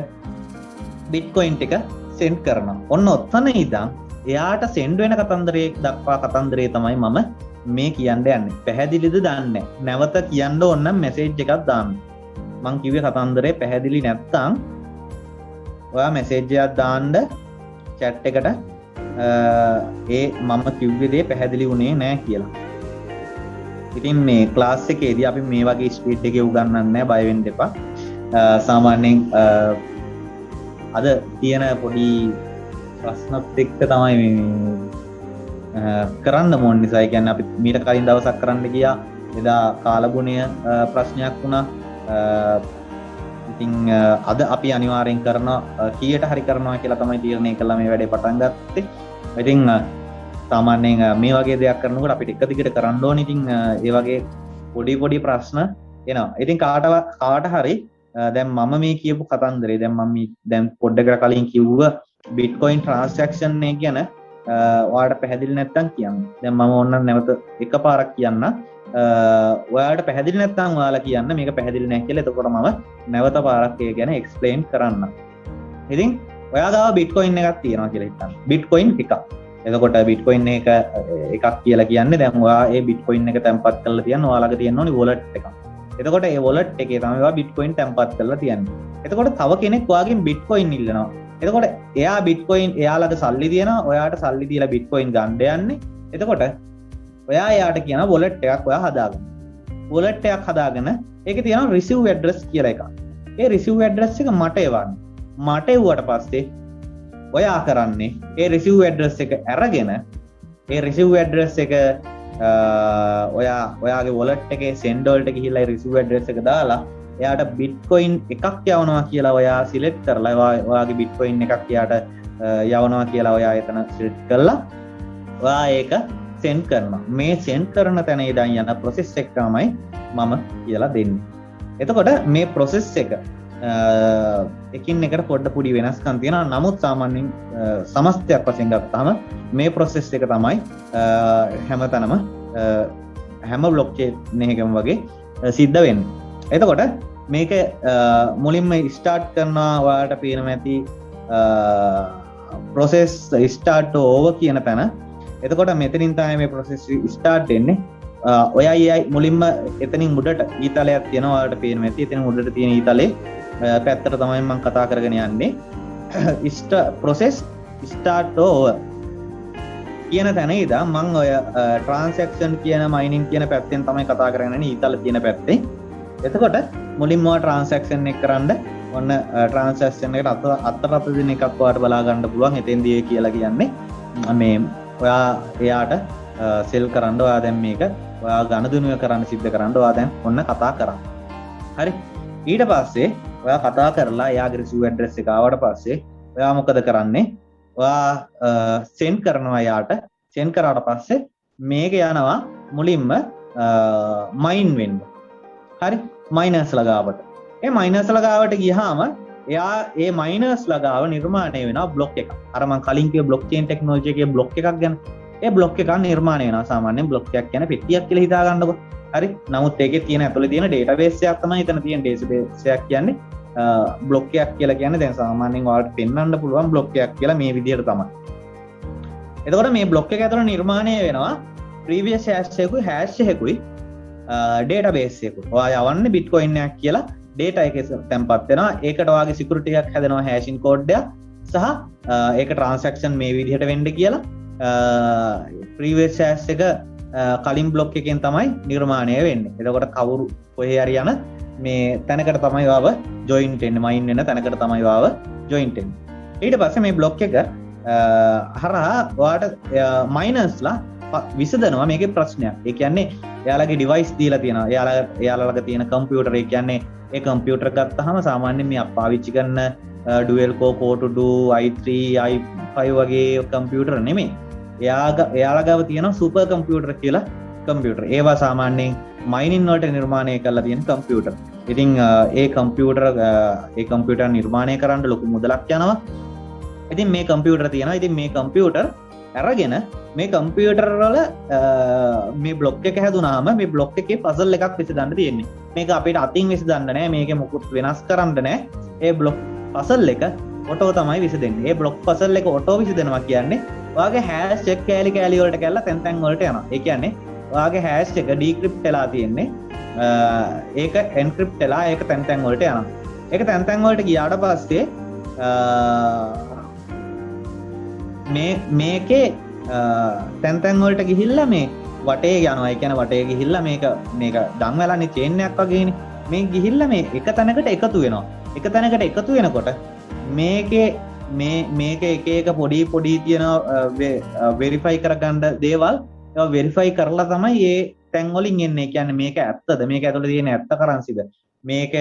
බිට්කොයින් ටික සෙන්ඩ් කරනවා. ඔන්න ඔතන ඉඳන් එයාට සෙන්ඩ් වෙන කතන්දරේ දක්වා කතන්දරේ තමයි මම මේ කියන්න යන්නේ. පැහැදිලිද දන්නේ නැවත කියන්න ඕන නම් මැසේජ් එකක් දාන්න. මං කිව්වේ කතන්දරේ පැහැදිලි නැත්තම් ඔයා මැසේජ් එකක් දාන්න chat එකට ඒ මම කිව්වේ දේ පැහැදිලි වුණේ නැහැ කියලා. ඉතින් මේ ක්ලාස් එකේදී අපි මේ වගේ ස්පීඩ් එකේ උගන්වන්නේ නැහැ, බය වෙන්න එපා. සාමාන්‍යයෙන් අද තියෙන පොඩි ප්‍රශ්නත් එක්ක තමයි මේ කරන්න ඕන නිසා. ඒ කියන්නේ අපි මීට කලින් දවසක් කරන්න ගියා. එදා කාලගුණය ප්‍රශ්නයක් වුණා. ඉතින් අද අපි අනිවාර්යෙන් කරනවා කීයට හරි කරනවා කියලා තමයි තීරණය කළා මේ වැඩේ පටන් ගත්තේ. ඉතින් සාමාන්‍යයෙන් මේ වගේ දෙයක් කරනකොට අපිට එක දිගට කරන්න ඕනේ. ඉතින් ඒ වගේ පොඩි ප්‍රශ්න එනවා. ඉතින් කාට හරි දැන් මම මේ කියපු කතන්දරේ දැන් පොඩ්ඩකට කලින් කිව්ව බිට්කොයින් ට්‍රාන්සැක්ෂන් එක ගැන ඔයාලට පැහැදිලි නැත්නම් කියන්න. දැන් මම ඕන්න නැවත එකපාරක් කියන්න. ඔයාලට පැහැදිලි නැත්නම් ඔයාලා කියන්න මේක පැහැදිලි නැහැ කියලා. එතකොට මම නැවත පාරක් ඒ ගැන එක්ස්ප්ලেইন කරන්න. ඉතින් ඔයා ගාව බිට්කොයින් එකක් තියෙනවා කියලා හිතන්න. බිට්කොයින් එකක්. එතකොට බිට්කොයින් එකක් කියලා කියන්නේ දැන් ඔයා ඒ බිට්කොයින් එක තැන්පත් කරලා තියන්න ඔයාලගේ තියෙන්න ඕනි වොලට් එකක්. එතකොට ඒ වොලට් එකේ තමයි ඔයා බිට්කොයින් තැන්පත් කරලා තියන්නේ. එතකොට තව කෙනෙක් ඔයාගෙන් බිට්කොයින් ඉල්ලනවා. එතකොට එයා බිට්කොයින් එයාලගේ සල්ලි තියනවා, ඔයාට සල්ලි දීලා බිට්කොයින් ගන්න යන්නේ. එතකොට ඔයා එයාට කියනවා වොලට් එකක් ඔයා හදාගන්න. වොලට් එකක් හදාගෙන ඒකේ තියෙනවා රිසීව් ඇඩ්‍රස් කියලා එකක්. ඒ රිසීව් ඇඩ්‍රස් එක මට එවන්න. මට එවුවට පස්සේ ඔයා කරන්නේ ඒ රිසීව් ඇඩ්‍රස් එක අරගෙන ඒ රිසීව් ඇඩ්‍රස් එක ඔයාගේ වොලට් එකේ සෙන්ඩ් වලට ගිහිල්ලා ඒ රිසීව් ඇඩ්‍රස් එක දාලා එයාට බිට්කොයින් එකක් යවනවා කියලා ඔයා සිලෙක්ට් කරලා ඔයාගේ බිට්කොයින් එකක් එයාට යවනවා කියලා ඔයා එතන සිලෙක්ට් කරලා ඔයා ඒක සෙන්ඩ් කරනවා. මේ සෙන්ඩ් කරන තැන ඉඳන් යන ප්‍රොසෙස් එක තමයි මම කියලා දෙන්නේ. එතකොට මේ process එක එකින් එකට පොඩ්ඩ පුඩි වෙනස්කම් තියෙනවා. නමුත් සාමාන්‍යයෙන් සමස්තයක් වශයෙන් ගත්තාම මේ process එක තමයි හැමතැනම හැම බ්ලොක් චේන් එකකම වගේ සිද්ධ වෙන්නේ. එතකොට මේක මුලින්ම ස්ටාර්ට් කරනවා ඔයාලට පේනවා ඇති process start to over කියන තැන. එතකොට මෙතනින් තමයි මේ process start වෙන්නේ. ඔයයි මුලින්ම එතනින් උඩට ඊතලයක් තියෙනවා ඔයාලට පේනවා ඇති. එතන උඩට තියෙන ඊතලේ පැත්තට තමයි මම කතා කරගෙන යන්නේ. process start to over කියන තැන ඉඳන් මම ඔය transaction කියන mining කියන පැත්තෙන් තමයි කතා කරගෙන යන්නේ ඊතල තියෙන පැත්තේ. එතකොට මුලින්ම transaction එක කරන්න ඔන්න transaction එකට අතට දෙන එකක් ඔයාලට බලා ගන්න පුළුවන්. එතෙන්දී කියලා කියන්නේ මේ ඔයා එයාට සෙල් කරන්න ඔයා දැන් මේක ඔයා ගණදුනුව කරන්න සිද්ධ කරන්න ඔයා දැන් ඔන්න කතා කරා. හරි. ඊට පස්සේ ඔයා කතා කරලා එයාගේ receive address එක ආවට පස්සේ ඔයා මොකද කරන්නේ? ඔයා send කරනවා එයාට. send කරාට පස්සේ මේක යනවා මුලින්ම mine වෙන්න. හරි. miners ලගාවට. ඒ miners ලගාවට ගියාම එයා ඒ miners ලගාව නිර්මාණය වෙනවා block එකක්. අර මම කලින් කිව්ව blockchain technology එකේ block එකක් ගැන. ඒ block එකක් නිර්මාණය වෙනවා. සාමාන්‍යයෙන් block එකක් කියන්නේ පෙට්ටියක් කියලා හිතා ගන්නකො. හරි. නමුත් ඒකේ තියෙන ඇතුලේ තියෙන database එකක් තමයි එතන තියෙන database එකක් කියන්නේ. block එකක් කියලා කියන්නේ දැන් සාමාන්‍යයෙන් ඔයාලට පෙන්වන්න පුළුවන් block එකක් කියලා මේ විදිහට තමයි. එතකොට මේ block එක ඇතුළේ නිර්මාණය වෙනවා previous hash එකකුයි database එකකුයි. ඔයා යවන්නේ bitcoin එකක් කියලා data එකේ තැන්පත් වෙනවා. ඒකට ඔයාගේ security එකක් හැදෙනවා hashing code එකක් සහ ඒක transaction මේ විදිහට වෙන්න කියලා previous hash එක කලින් block එකෙන් තමයි නිර්මාණය වෙන්නේ. එතකොට කවුරු කොහේ හරි යන මේ තැනකට තමයි වාව join වෙන්නේ. mine වෙන තැනකට තමයි වාව join වෙන්නේ. ඊට පස්සේ මේ block එක හරහා ඔයාට minersලා විසඳනවා මේකේ ප්‍රශ්නයක්. ඒ කියන්නේ එයාලගේ device දීලා තියෙනවා. එයාලගේ තියෙන computer ඒ කියන්නේ ඒ computer ගත්තාම සාමාන්‍යයෙන් මේ පාවිච්චි කරන dual core core 2 i3 i5 වගේ computer නෙමෙයි. එයාලා ගාව තියෙනවා super computer කියලා computer. ඒවා සාමාන්‍යයෙන් mining වලට නිර්මාණය කරලා තියෙන computer. ඉතින් ඒ computer නිර්මාණය කරන්න ලොකු මුදලක් යනවා. ඉතින් මේ computer තියෙනවා. ඉතින් මේ computer අරගෙන මේ computer වල මේ block එක හැදුනාම මේ block එකේ puzzle එකක් විසඳන්න තියෙන්නේ. මේක අපිට අතින් විසඳන්න නෑ. මේකේ මොකුත් වෙනස් කරන්න නෑ. ඒ block puzzle එක ඔටෝ තමයි විසඳෙන්නේ. ඒ block puzzle එක ඔටෝ විසඳනවා කියන්නේ ඔයාගේ hash එක කෑලි වලට කැල්ලා තැන් වලට යනවා. ඒ කියන්නේ ඔයාගේ hash එක decrypt වෙලා තියෙන්නේ. ඒක encrypt වෙලා ඒක තැන් වලට යනවා. ඒක තැන් වලට ගියාට පස්සේ මේකේ තැන් වලට ගිහිල්ලා මේ වටේ යනවා. ඒ කියන්නේ වටේ ගිහිල්ලා මේක ඩම් වෙලානේ චේන් එකක් වගේනේ. මේ ගිහිල්ලා මේ එක තැනකට එකතු වෙනවා. එක තැනකට එකතු වෙනකොට මේකේ මේක එක පොඩි තියෙන වෙරිෆයි කරගන්න දේවල් ඒවා වෙරිෆයි කරලා තමයි මේ තැන් වලින් එන්නේ. ඒ කියන්නේ මේක ඇත්තද? මේක ඇතුලේ තියෙන ඇත්ත කරන්සිද? මේක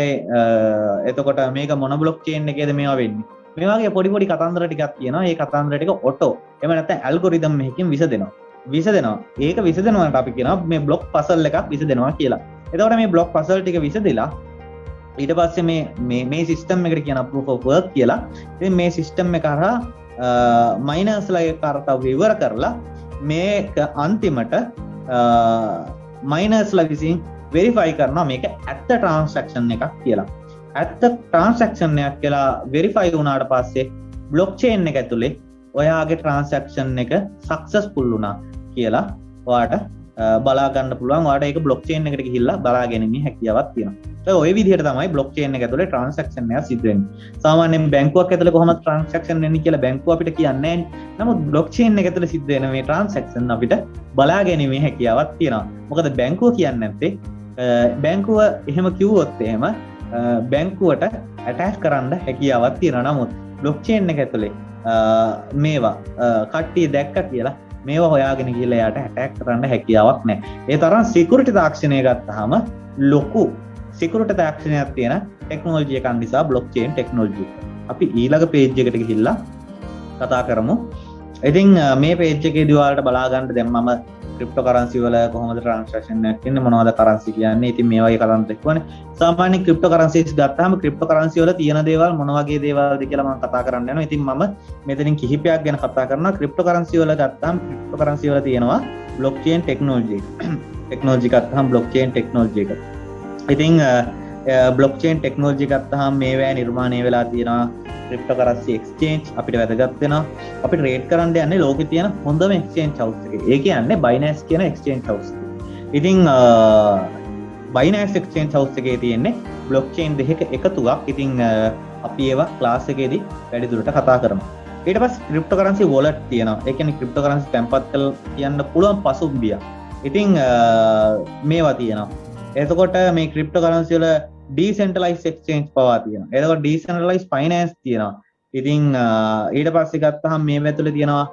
එතකොට මේක මොන බ්ලොක් චේන් එකේද මේවා වෙන්නේ? මේ වගේ පොඩි කතන්දර ටිකක් තියෙනවා. ඒ කතන්දර ටික ඔටෝ එහෙම නැත්නම් ඇල්ගොරිතම් එකකින් විසදෙනවා. ඒක විසදෙනවාට අපි කියනවා මේ බ්ලොක් පසල් එකක් විසදෙනවා කියලා. එතකොට මේ බ්ලොක් පසල් ටික විසදෙලා ඊට පස්සේ මේ සිස්ටම් එකට කියන proof of work කියලා. ඉතින් මේ සිස්ටම් එක කරා miners ලා කාර්යය විවර කරලා මේක අන්තිමට miners ලා විසින් verify කරනවා මේක ඇත්ත transaction එකක් කියලා. ඇත්ත transaction එකක් කියලා verify වුණාට පස්සේ blockchain එක ඇතුලේ ඔයාගේ transaction එක successful වුණා කියලා ඔයාට බලා ගන්න පුළුවන්. ඔයාට ඒක blockchain එකට ගිහිල්ලා බලා ගැනීමේ හැකියාවක් තියෙනවා. ඔය විදිහට තමයි blockchain එක ඇතුලේ transaction එක සිද්ධ වෙන්නේ. සාමාන්‍යයෙන් බැංකුවක් ඇතුලේ කොහොමද transaction වෙන්නේ කියලා බැංකුව අපිට කියන්නේ නැහැ. නමුත් blockchain එක ඇතුලේ සිද්ධ වෙන මේ transaction අපිට බලා ගැනීමේ හැකියාවක් තියෙනවා. මොකද බැංකුව කියන්නේ නැත්තේ බැංකුව එහෙම කිව්වොත් එහෙම බැංකුවට ඇටැච් කරන්න හැකියාවක් තියෙනවා. නමුත් blockchain එක ඇතුලේ මේවා කට්ටිය දැක්ක කියලා මේවා හොයාගෙන ගිහලා යාට ඇටැක් කරන්න හැකියාවක් නැහැ. ඒ තරම් සිකියුරිටි තාක්ෂණය ගත්තාම ලොකු සිකියුරිටි තාක්ෂණයක් තියෙන ටෙක්නොලොජි එකක් නිසා blockchain technology. අපි ඊළඟ page එකට ගිහිල්ලා කතා කරමු ඉතින් මේ පේජ් එකේදී ඔයාලට බලා ගන්න දැන් මම ක්‍රිප්ටෝ කරන්සි වල කොහොමද ට්‍රාන්සැක්ෂන් එකක් වෙන්නේ මොනවද කරන්සි කියන්නේ. ඉතින් මේ වගේ කරුණු දක්වන්නේ. සාමාන්‍යයෙන් ක්‍රිප්ටෝ කරන්සිස් ගත්තාම ක්‍රිප්ටෝ කරන්සි වල තියෙන දේවල් මොන වගේ දේවල්ද කියලා මම කතා කරන්න යනවා. ඉතින් මම මෙතනින් කිහිපයක් ගැන කතා කරනවා. ක්‍රිප්ටෝ කරන්සි වල ගත්තාම ක්‍රිප්ටෝ කරන්සි වල තියෙනවා බ්ලොක්චේන් ටෙක්නොලොජි. ටෙක්නොලොජි ගත්තාම බ්ලොක්චේන් ටෙක්නොලොජි එක. ඉතින් බ්ලොක්චේන් ටෙක්නොලොජි ගත්තාම මේවා නිර්මාණය වෙලා තියෙනවා ක්‍රිප්ටෝ කරන්සි එක්ස්චේන්ජ් අපිට වැදගත් වෙනවා. අපි ට්‍රේඩ් කරන්න යන්නේ ලෝකේ තියෙන හොඳම එක්ස්චේන්ජ් හවුස් එකේ. ඒ කියන්නේ Binance කියන එක්ස්චේන්ජ් හවුස් එක. ඉතින් Binance එක්ස්චේන්ජ් හවුස් එකේ තියෙන්නේ බ්ලොක්චේන් දෙකක එකතුවක්. ඉතින් අපි ඒවා ක්ලාස් එකේදී වැඩිදුරට කතා කරනවා. ඊට පස්සේ ක්‍රිප්ටෝ කරන්සි වොලට් තියෙනවා. ඒ කියන්නේ ක්‍රිප්ටෝ කරන්සි තැන්පත් කරලා කියන්න පුළුවන් පසුබිය. ඉතින් මේවා තියෙනවා. එතකොට මේ ක්‍රිප්ටෝ කරන්සි වල ඩීසෙන්ට්‍රලයිස් එක්ස්චේන්ජ් පවා තියෙනවා. එතකොට ඩීසෙන්ට්‍රලයිස් ෆයිනෑන්ස් තියෙනවා. ඉතින් ඊට පස්සේ ගත්තහම මේ ඇතුලේ තියෙනවා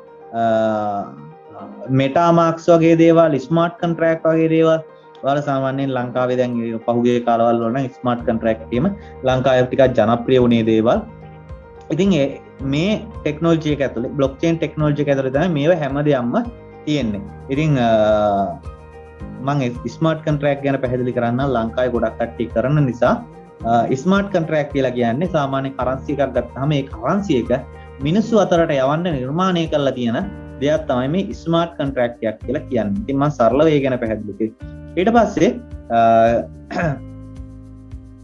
මෙටාමාක්ස් වගේ දේවල්, ස්මාර්ට් කොන්ට්‍රැක්ට් වගේ දේවල්. ඔයාලා සාමාන්‍යයෙන් ලංකාවේ දැන් පහුගිය කාලවල වල නම් ස්මාර්ට් කොන්ට්‍රැක්ට් එකේම ලංකාවේ ටිකක් ජනප්‍රිය වුණේ දේවල්. ඉතින් මේ ටෙක්නොලොජි එක ඇතුලේ බ්ලොක්චේන් ටෙක්නොලොජි එක ඇතුලේ තමයි මේව හැමදේම තියෙන්නේ. ඉතින් මම ස්මාර්ට් කොන්ට්‍රැක්ට් ගැන පැහැදිලි කරන්න ලංකාවේ ගොඩක් කට්ටිය කරන නිසා ස්මාර්ට් කොන්ට්‍රැක්ට් කියලා කියන්නේ සාමාන්‍ය කරන්සි එකක් ගත්තාම ඒ කරන්සි එක මිනිස්සු අතරට යවන්න නිර්මාණය කරලා තියෙන දෙයක් තමයි මේ ස්මාර්ට් කොන්ට්‍රැක්ට් එකක් කියලා කියන්නේ. ඉතින් මම සරලව ඒ ගැන පැහැදිලි කරේ. ඊට පස්සේ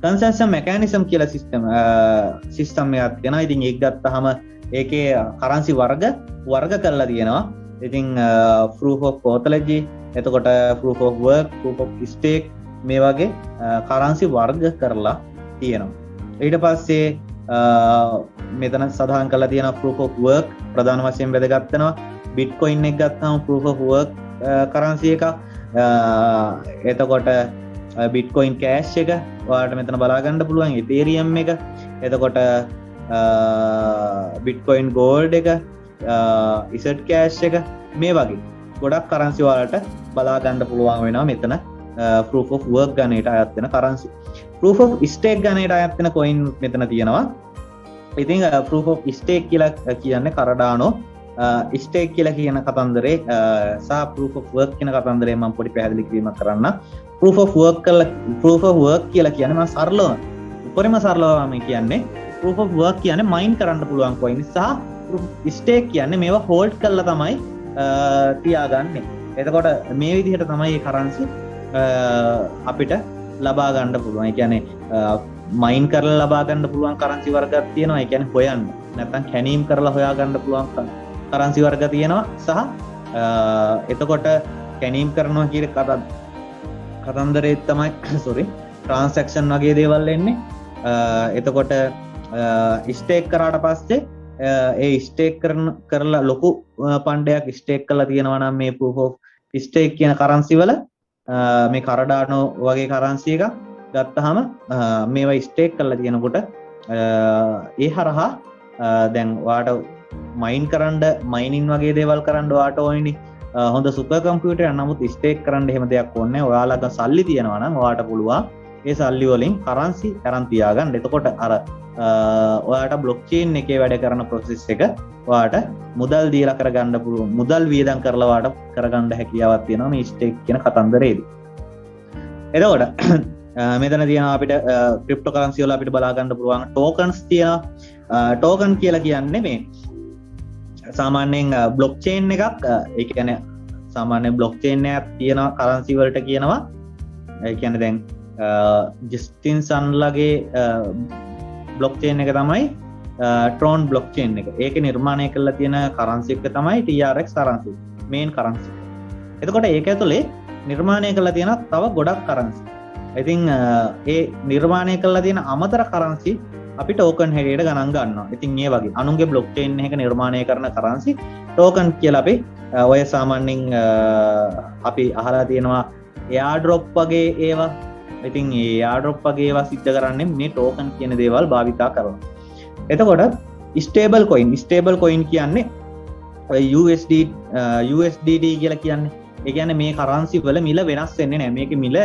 කන්සෙන්සස් මෙකැනිසම් කියලා සිස්ටම් එකක් තියෙනවා. ඉතින් ඒක ගත්තාම ඒකේ කරන්සි වර්ග කරලා තියෙනවා. ඉතින් proof of authority, එතකොට proof of work, proof of stake මේ වගේ කරන්සි වර්ග කරලා තියෙනවා. ඊට පස්සේ මෙතන සඳහන් කරලා තියෙනවා proof of work ප්‍රධාන වශයෙන් වැදගත් වෙනවා. Bitcoin එක ගත්තාම proof of work කරන්සි එකක්. එතකොට Bitcoin cash එක ඔයාලට මෙතන බලා ගන්න පුළුවන්. Ethereum එක, එතකොට Bitcoin gold එක, ඉසට් කෑෂ් එක මේ වගේ ගොඩක් කරන්සි වලට බලා ගන්න පුළුවන් වෙනවා මෙතන proof of work ගණයට අයත් වෙන කරන්සි. proof of stake ගණයට අයත් වෙන coin මෙතන තියෙනවා. ඉතින් proof of stake කියලා කියන්නේ Cardano stake කියලා කියන කතන්දරේ සහ proof of work කියන කතන්දරේ මම පොඩි පැහැදිලි කිරීමක් කරන්න. proof of work කියලා කියන්නේ මම උපරිම සරලව මම කියන්නේ proof of work කියන්නේ mine කරන්න පුළුවන් coin සහ ස්ටේක් කියන්නේ මේවා හෝල්ඩ් කරලා තමයි තියාගන්නේ. එතකොට මේ විදිහට තමයි මේ කරන්සි අපිට ලබා ගන්න පුළුවන්. ඒ කියන්නේ මයින් කරලා ලබා ගන්න පුළුවන් කරන්සි වර්ගයක් තියෙනවා. ඒ කියන්නේ හොයන්න. නැත්නම් කැනීම් කරලා හොයා ගන්න පුළුවන් කරන්සි වර්ග තියෙනවා. සහ එතකොට කැනීම් කරනවා කියන කතන්දරේ තමයි ට්‍රාන්සැක්ෂන් වගේ දේවල් එන්නේ. එතකොට ස්ටේක් කරාට පස්සේ ඒ ස්ටේක් කරලා ලොකු පණ්ඩයක් ස්ටේක් කරලා තියෙනවා නම් මේ proof of stake කියන කරන්සි වල මේ Cardano වගේ කරන්සි එකක් ගත්තාම මේවා ස්ටේක් කරලා තියෙනකොට ඒ හරහා දැන් ඔයාට මයිනින් වගේ දේවල් කරන්න ඔයාට ඕනේ හොඳ සුපර් කම්පියුටර්. නමුත් ස්ටේක් කරන්න එහෙම දෙයක් ඕනේ නැහැ. ඔයාලට සල්ලි තියෙනවා නම් ඔයාට පුළුවන් ඒ සල්ලි වලින් කරන්සි අරන් තියාගන්න. එතකොට අර ඔයාට බ්ලොක්චේන් එකේ වැඩ කරන ප්‍රොසෙස් එක ඔයාට මුදල් දීලා කරගන්න පුළුවන්. මුදල් වියදම් කරලා ඔයාට කරගන්න හැකියාවක් තියෙනවා මේ ස්ටේක් කියන කතන්දරේදී. එතකොට මෙතන තියෙනවා අපිට ක්‍රිප්ටෝ කරන්සි වල අපිට බලා ගන්න පුළුවන් ටෝකන්ස් තියෙනවා. ටෝකන් කියලා කියන්නේ මේ සාමාන්‍යයෙන් බ්ලොක්චේන් එකක්. ඒ කියන්නේ සාමාන්‍ය බ්ලොක්චේන් එකක් තියෙන කරන්සි වලට කියනවා. ඒ කියන්නේ දැන් ජස්ටින් සන්ලගේ බ්ලොක්චේන් එක තමයි ට්‍රෝන් බ්ලොක්චේන් එක. ඒක නිර්මාණය කරලා තියෙන කරන්සි එක තමයි TRX කරන්සි, මේන් කරන්සි. එතකොට ඒක ඇතුලේ නිර්මාණය කරලා තියෙන තව ගොඩක් කරන්සි. ඉතින් ඒ නිර්මාණය කරලා තියෙන අමතර කරන්සි අපි ටෝකන් හැටියට ගණන් ගන්නවා. ඉතින් මේ වගේ අනුන්ගේ බ්ලොක්චේන් එක නිර්මාණය කරන කරන්සි ටෝකන් කියලා අපි ඔය සාමාන්‍යයෙන් අපි අහලා තියෙනවා එයාඩ්‍රොප් වගේ ඒවා. ඉතින් ඒ එයාඩ්‍රොප් වගේ ඒවා සිද්ධ කරන්නේ මේ ටෝකන් කියන දේවල් භාවිතා කරනවා. එතකොට ස්ටේබල් කොයින් කියන්නේ USDT කියලා කියන්නේ. ඒ කියන්නේ මේ කරන්සි වල මිල වෙනස් වෙන්නේ නැහැ. මේකේ මිල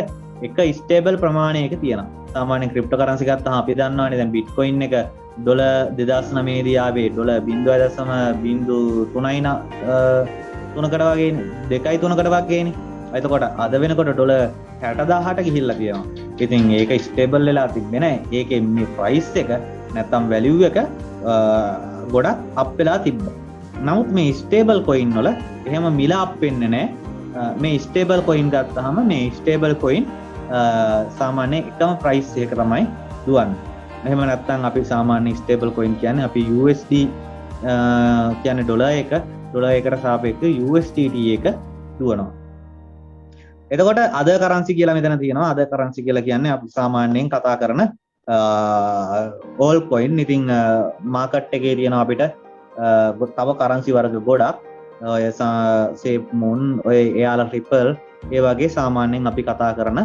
එක ස්ටේබල් ප්‍රමාණයක තියෙනවා. සාමාන්‍ය ක්‍රිප්ටෝ කරන්සි ගත්තාම අපි දන්නවනේ දැන් Bitcoin එක ඩොල 2009 දී ආවේ ඩොල 0.03යි තුනකට වගේ 2.3කට වගේනේ. එතකොට අද වෙනකොට ඩොල 60000ට ගිහිල්ලා තියෙනවා. ඉතින් ඒක ස්ටේබල් වෙලා තිබ්බේ නැහැ. ඒකේ මේ ප්‍රයිස් එක නැත්තම් වැලියු එක ගොඩක් අප් වෙලා තිබ්බා. නමුත් මේ ස්ටේබල් කොයින් වල එහෙම මිල අප් වෙන්නේ නැහැ. මේ ස්ටේබල් කොයින් ගත්තාම මේ ස්ටේබල් කොයින් සාමාන්‍ය එකම ප්‍රයිස් එක තමයි දුවන්නේ. එහෙම නැත්නම් අපි සාමාන්‍ය ස්ටේබල් කොයින් කියන්නේ අපි USD කියන්නේ ඩොලර් එකට සාපේක්ෂව USDT එක දුවනවා. එතකොට අද කරන්සි කියලා මෙතන තියෙනවා. අද කරන්සි කියලා කියන්නේ අපි සාමාන්‍යයෙන් කතා කරන all coin. ඉතින් මාකට් එකේ තියෙනවා අපිට තව කරන්සි වර්ග ගොඩක්. ඔය සේප් මුන් ඔය එයාලා රිපල් ඒ වගේ සාමාන්‍යයෙන් අපි කතා කරන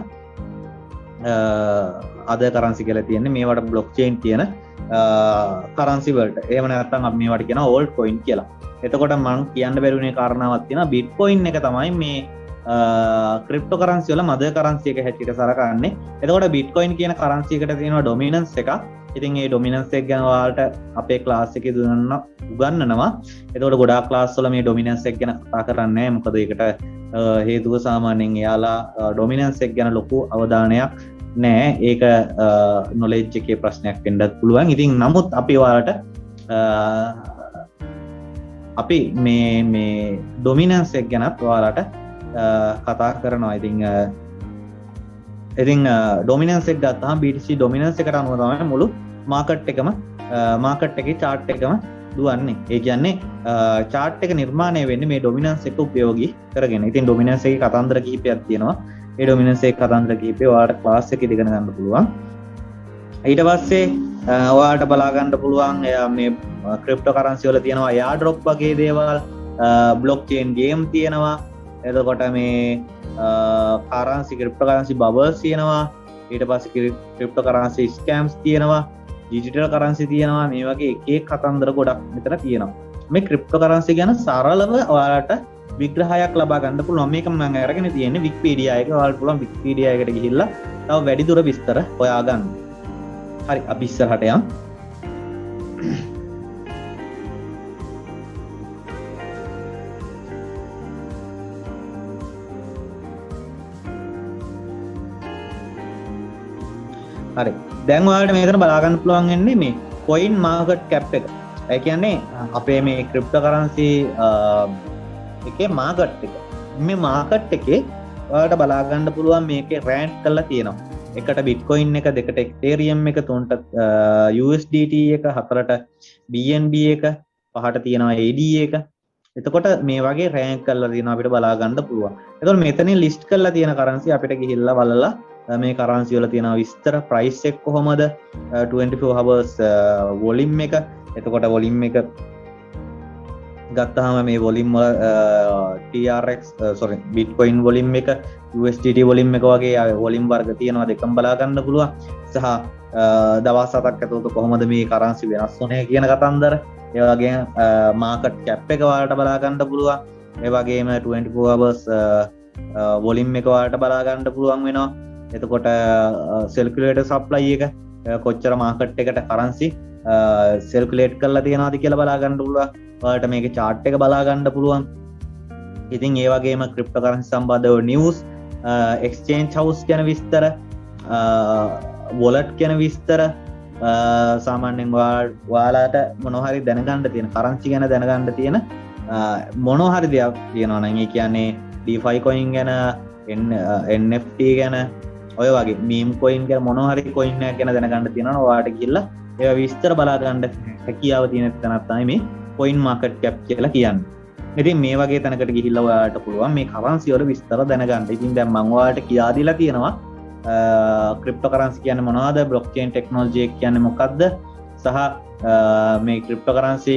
අද කරන්සි කියලා තියෙන්නේ මේවට බ්ලොක් චේන් තියෙන කරන්සි වලට. එහෙම නැත්නම් අපි මේවට කියනවා ඕල්ඩ් කොයින් කියලා. එතකොට මම කියන්න බැරිුනේ කාරණාවක් තියෙනවා. බිට්කොයින් එක තමයි මේ ක්‍රිප්ටෝ කරන්සි වල මදර් කරන්සි එක හැටියට සලකන්නේ. එතකොට බිට්කොයින් කියන කරන්සි එකට තියෙනවා ඩොමිනන්ස් එකක්. ඉතින් මේ ඩොමිනන්ස් එක ගැන ඔයාලට අපේ ක්ලාස් එකේ උගන්වනවා. එතකොට ගොඩාක් ක්ලාස් වල මේ ඩොමිනන්ස් එක ගැන කතා කරන්නේ නැහැ. මොකද ඒකට හේතුව සාමාන්‍යයෙන් එයාලා ඩොමිනන්ස් එක ගැන ලොකු අවධානයක් නෑ. ඒක නොලෙජ් එකේ ප්‍රශ්නයක් වෙන්නත් පුළුවන්. ඉතින් නමුත් අපි ඔයාලට අපි මේ ඩොමිනන්ස් එක ගැනත් ඔයාලට කතා කරනවා. ඉතින් ඩොමිනන්ස් එක ගත්තාම BTC ඩොමිනන්ස් එකට අනුව තමයි මුළු මාකට් එකේ chart එකම දුවන්නේ. ඒ කියන්නේ chart එක නිර්මාණය වෙන්නේ මේ ඩොමිනන්ස් එක උපයෝගී කරගෙන. ඉතින් ඩොමිනන්ස් එකේ කතන්දර කිහිපයක් තියෙනවා. ඒ ඩොමිනන්ස් එකේ කතන්දර කිහිපය ඔයාලට ක්ලාස් එකේ ඉගෙන ගන්න පුළුවන්. ඊට පස්සේ ඔයාලට බලා ගන්න පුළුවන් මේ ක්‍රිප්ටෝ කරන්සි වල තියෙනවා එයා ඩ්‍රොප් වගේ දේවල්, බ්ලොක් චේන් ගේම් තියෙනවා. එතකොට මේ කරන්සි ක්‍රිප්ටෝ කරන්සි බබල්ස් තියෙනවා. ඊට පස්සේ ක්‍රිප්ටෝ කරන්සි ස්කෑම්ස් තියෙනවා. ඩිජිටල් කරන්සි තියෙනවා. මේ වගේ එක කතන්දර ගොඩක් මෙතන තියෙනවා. මේ ක්‍රිප්ටෝ කරන්සි ගැන සරලව ඔයාලට විග්‍රහයක් ලබා ගන්න පුළුවන්. මේක මම අරගෙන තියෙන්නේ විකිපීඩියා එකේ. ඔයාලට පුළුවන් විකිපීඩියා එකට ගිහිල්ලා තව වැඩි දුර විස්තර හොයා ගන්න. හරි, අපි ඉස්සරහට යමු. හරි, දැන් ඔයාලට මේකට බලා ගන්න පුළුවන් වෙන්නේ මේ coin market cap එක. ඒ කියන්නේ අපේ මේ ක්‍රිප්ටෝ කරන්සි එකේ මාකට් එක. මේ මාකට් එකේ ඔයාලට බලා ගන්න පුළුවන් මේකේ රෑන්ක් කරලා තියෙනවා. එකට බිට්කොයින් එක, දෙකට එතේරියම් එක, තුනට USDT එක, හතරට BNB එක, පහට තියෙනවා ADA එක. එතකොට මේ වගේ රෑන්ක් කරලා තියෙනවා අපිට බලා ගන්න පුළුවන්. එතකොට මෙතනින් ලිස්ට් කරලා තියෙන කරන්සි අපිට ගිහිල්ලා බලලා මේ කරන්සි වල තියෙන විස්තර, ප්‍රයිස් එක කොහොමද, 24 hours වොලියම් එක. එතකොට වොලියම් එක ගත්තාම මේ වොලියම් වල TRX බිට්කොයින් වොලියම් එක, USDT වොලියම් එක වගේ වොලියම් වර්ග තියෙනවා. දෙකම බලා ගන්න පුළුවන්. සහ දවස් 7ක් ඇතුළත කොහොමද මේ කරන්සි වෙනස් වුනේ කියන කතන්දර. ඒ වගේම මාකට් කැප් එක ඔයාලට බලා ගන්න පුළුවන්. ඒ වගේම 24 hours වොලියම් එක ඔයාලට බලා ගන්න පුළුවන් වෙනවා. එතකොට සර්කියුලේටර් සප්ලයි එක කොච්චර මාකට් එකට කරන්සි සර්කියුලේට් කරලා තියෙනවද කියලා බලා ගන්න පුළුවන්. ඔයාලට මේකේ chart එක බලා ගන්න පුළුවන්. ඉතින් ඒ වගේම ක්‍රිප්ටෝ කරන්සි සම්බන්ධව නිවුස්, එක්ස්චේන්ජ් හවුස් ගැන විස්තර, වොලට් ගැන විස්තර, සාමාන්‍යයෙන් ඔයාලට මොනවා හරි දැනගන්න තියෙන කරන්සි ගැන දැනගන්න තියෙන මොනවා හරි දෙයක් තියෙනවා නම් ඒ කියන්නේ DeFi coin ගැන, NFT ගැන, ඔය වගේ මීම් කොයින් ගැන මොනවා හරි කොයින් එකක් ගැන දැනගන්න තියෙනවා. ඔයාලට ගිහිල්ලා ඒවා විස්තර බලා ගන්න හැකියාව තියෙන තැනක් තමයි මේ coin market cap කියලා කියන්නේ. ඉතින් මේ වගේ තැනකට ගිහිල්ලා ඔයාලට පුළුවන් මේ කරන්සි වල විස්තර දැනගන්න. ඉතින් දැන් මම ඔයාලට කියා දීලා තියෙනවා ක්‍රිප්ටෝ කරන්සි කියන්නේ මොනවද, බ්ලොක්චේන් ටෙක්නොලොජි එක කියන්නේ මොකක්ද, සහ මේ ක්‍රිප්ටෝ කරන්සි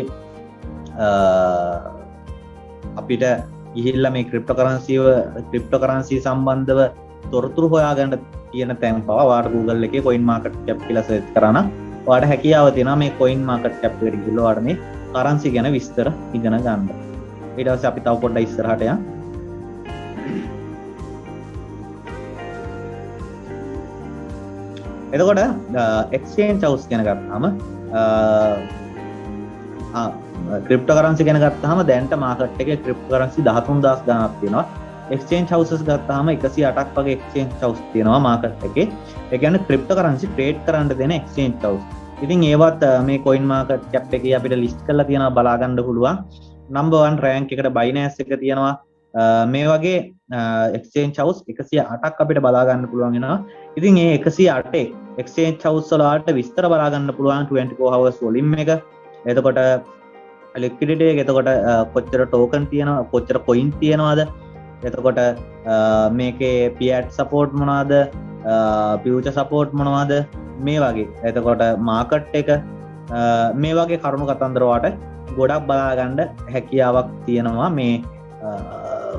අපිට ගිහිල්ලා මේ ක්‍රිප්ටෝ කරන්සි සම්බන්ධව තොරතුරු හොයාගන්න තියෙන තැන් පවා ඔයාලට Google එකේ coin market cap කියලා සර්ච් කරා නම් ඔයාලට හැකියාව තියෙනවා මේ coin market cap එකට ගිහිල්ලා ඔයාලට මේ කරන්සි ගැන විස්තර ඉගෙන ගන්න. ඊට පස්සේ අපි තව පොඩ්ඩක් ඉස්සරහට යමු. එතකොට එක්ස්චේන්ජ් හවුස් ගැන ගත්තාම ක්‍රිප්ටෝකරන්සි ගැන ගත්තාම දැන්ට මාකට් එකේ ක්‍රිප්ටෝකරන්සි 13000 ගණනක් තියෙනවා. එක්ස්චේන්ජ් හවුසස් ගත්තාම 108ක් වගේ එක්ස්චේන්ජ් හවුස් තියෙනවා මාකට් එකේ. ඒ කියන්නේ ක්‍රිප්ටෝකරන්සි ට්‍රේඩ් කරන්න දෙන එක්ස්චේන්ජ් හවුස්. ඉතින් ඒවත් මේ කොයින් මාකට් කැප් එකේ අපිට ලිස්ට් කරලා තියෙනවා, බලා ගන්න පුළුවන්. නම්බර් 1 රෑන්ක් එකට බයිනෑන්ස් එක තියෙනවා. මේ වගේ එක්ස්චේන්ජ් හවුස් 108ක් අපිට බලා ගන්න පුළුවන් වෙනවා. ඉතින් මේ 108 එක්ස්චේන්ජ් හවුස් වලට විස්තර බලා ගන්න පුළුවන් 24 hours වොලියම් එක. එතකොට ලික්විඩිටි එක, එතකොට කොච්චර ටෝකන් තියෙනවා, කොච්චර කොයින් තියෙනවද, එතකොට මේකේ පියට් සපෝට් මොනවද, ෆියුචර් සපෝට් මොනවද, මේ වගේ. එතකොට මාකට් එක, මේ වගේ කරුණු කතන්දර වලට ගොඩක් බලා ගන්න හැකියාවක් තියෙනවා මේ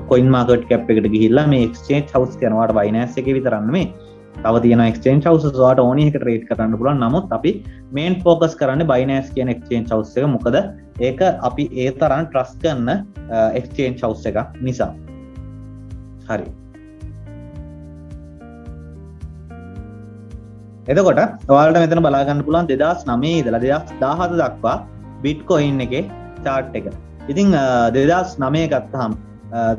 කොයින් මාකට් කැප් එකට ගිහිල්ලා. මේ එක්ස්චේන්ජ් හවුස් කරනවාට බයිනෑන්ස් එකේ විතරක් නෙමෙයි, තව තියෙන එක්ස්චේන්ජ් හවුසස් වලට ඕනි එක ට්‍රේඩ් කරන්න පුළුවන්. නමුත් අපි මේන් ફોකස් කරන්නේ බයිනෑන්ස් කියන එක්ස්චේන්ජ් හවුස් එක. මොකද ඒක අපි ඒ තරම් ට්‍රස්ට් කරන එක්ස්චේන්ජ් හවුස් එකක් නිසා. හරි. එතකොට ඔයාලට මෙතන බලා ගන්න පුළුවන් 2009 ඉඳලා 2017 දක්වා බිට්කොයින් එකේ chart එක. ඉතින් 2009 ගත්තාම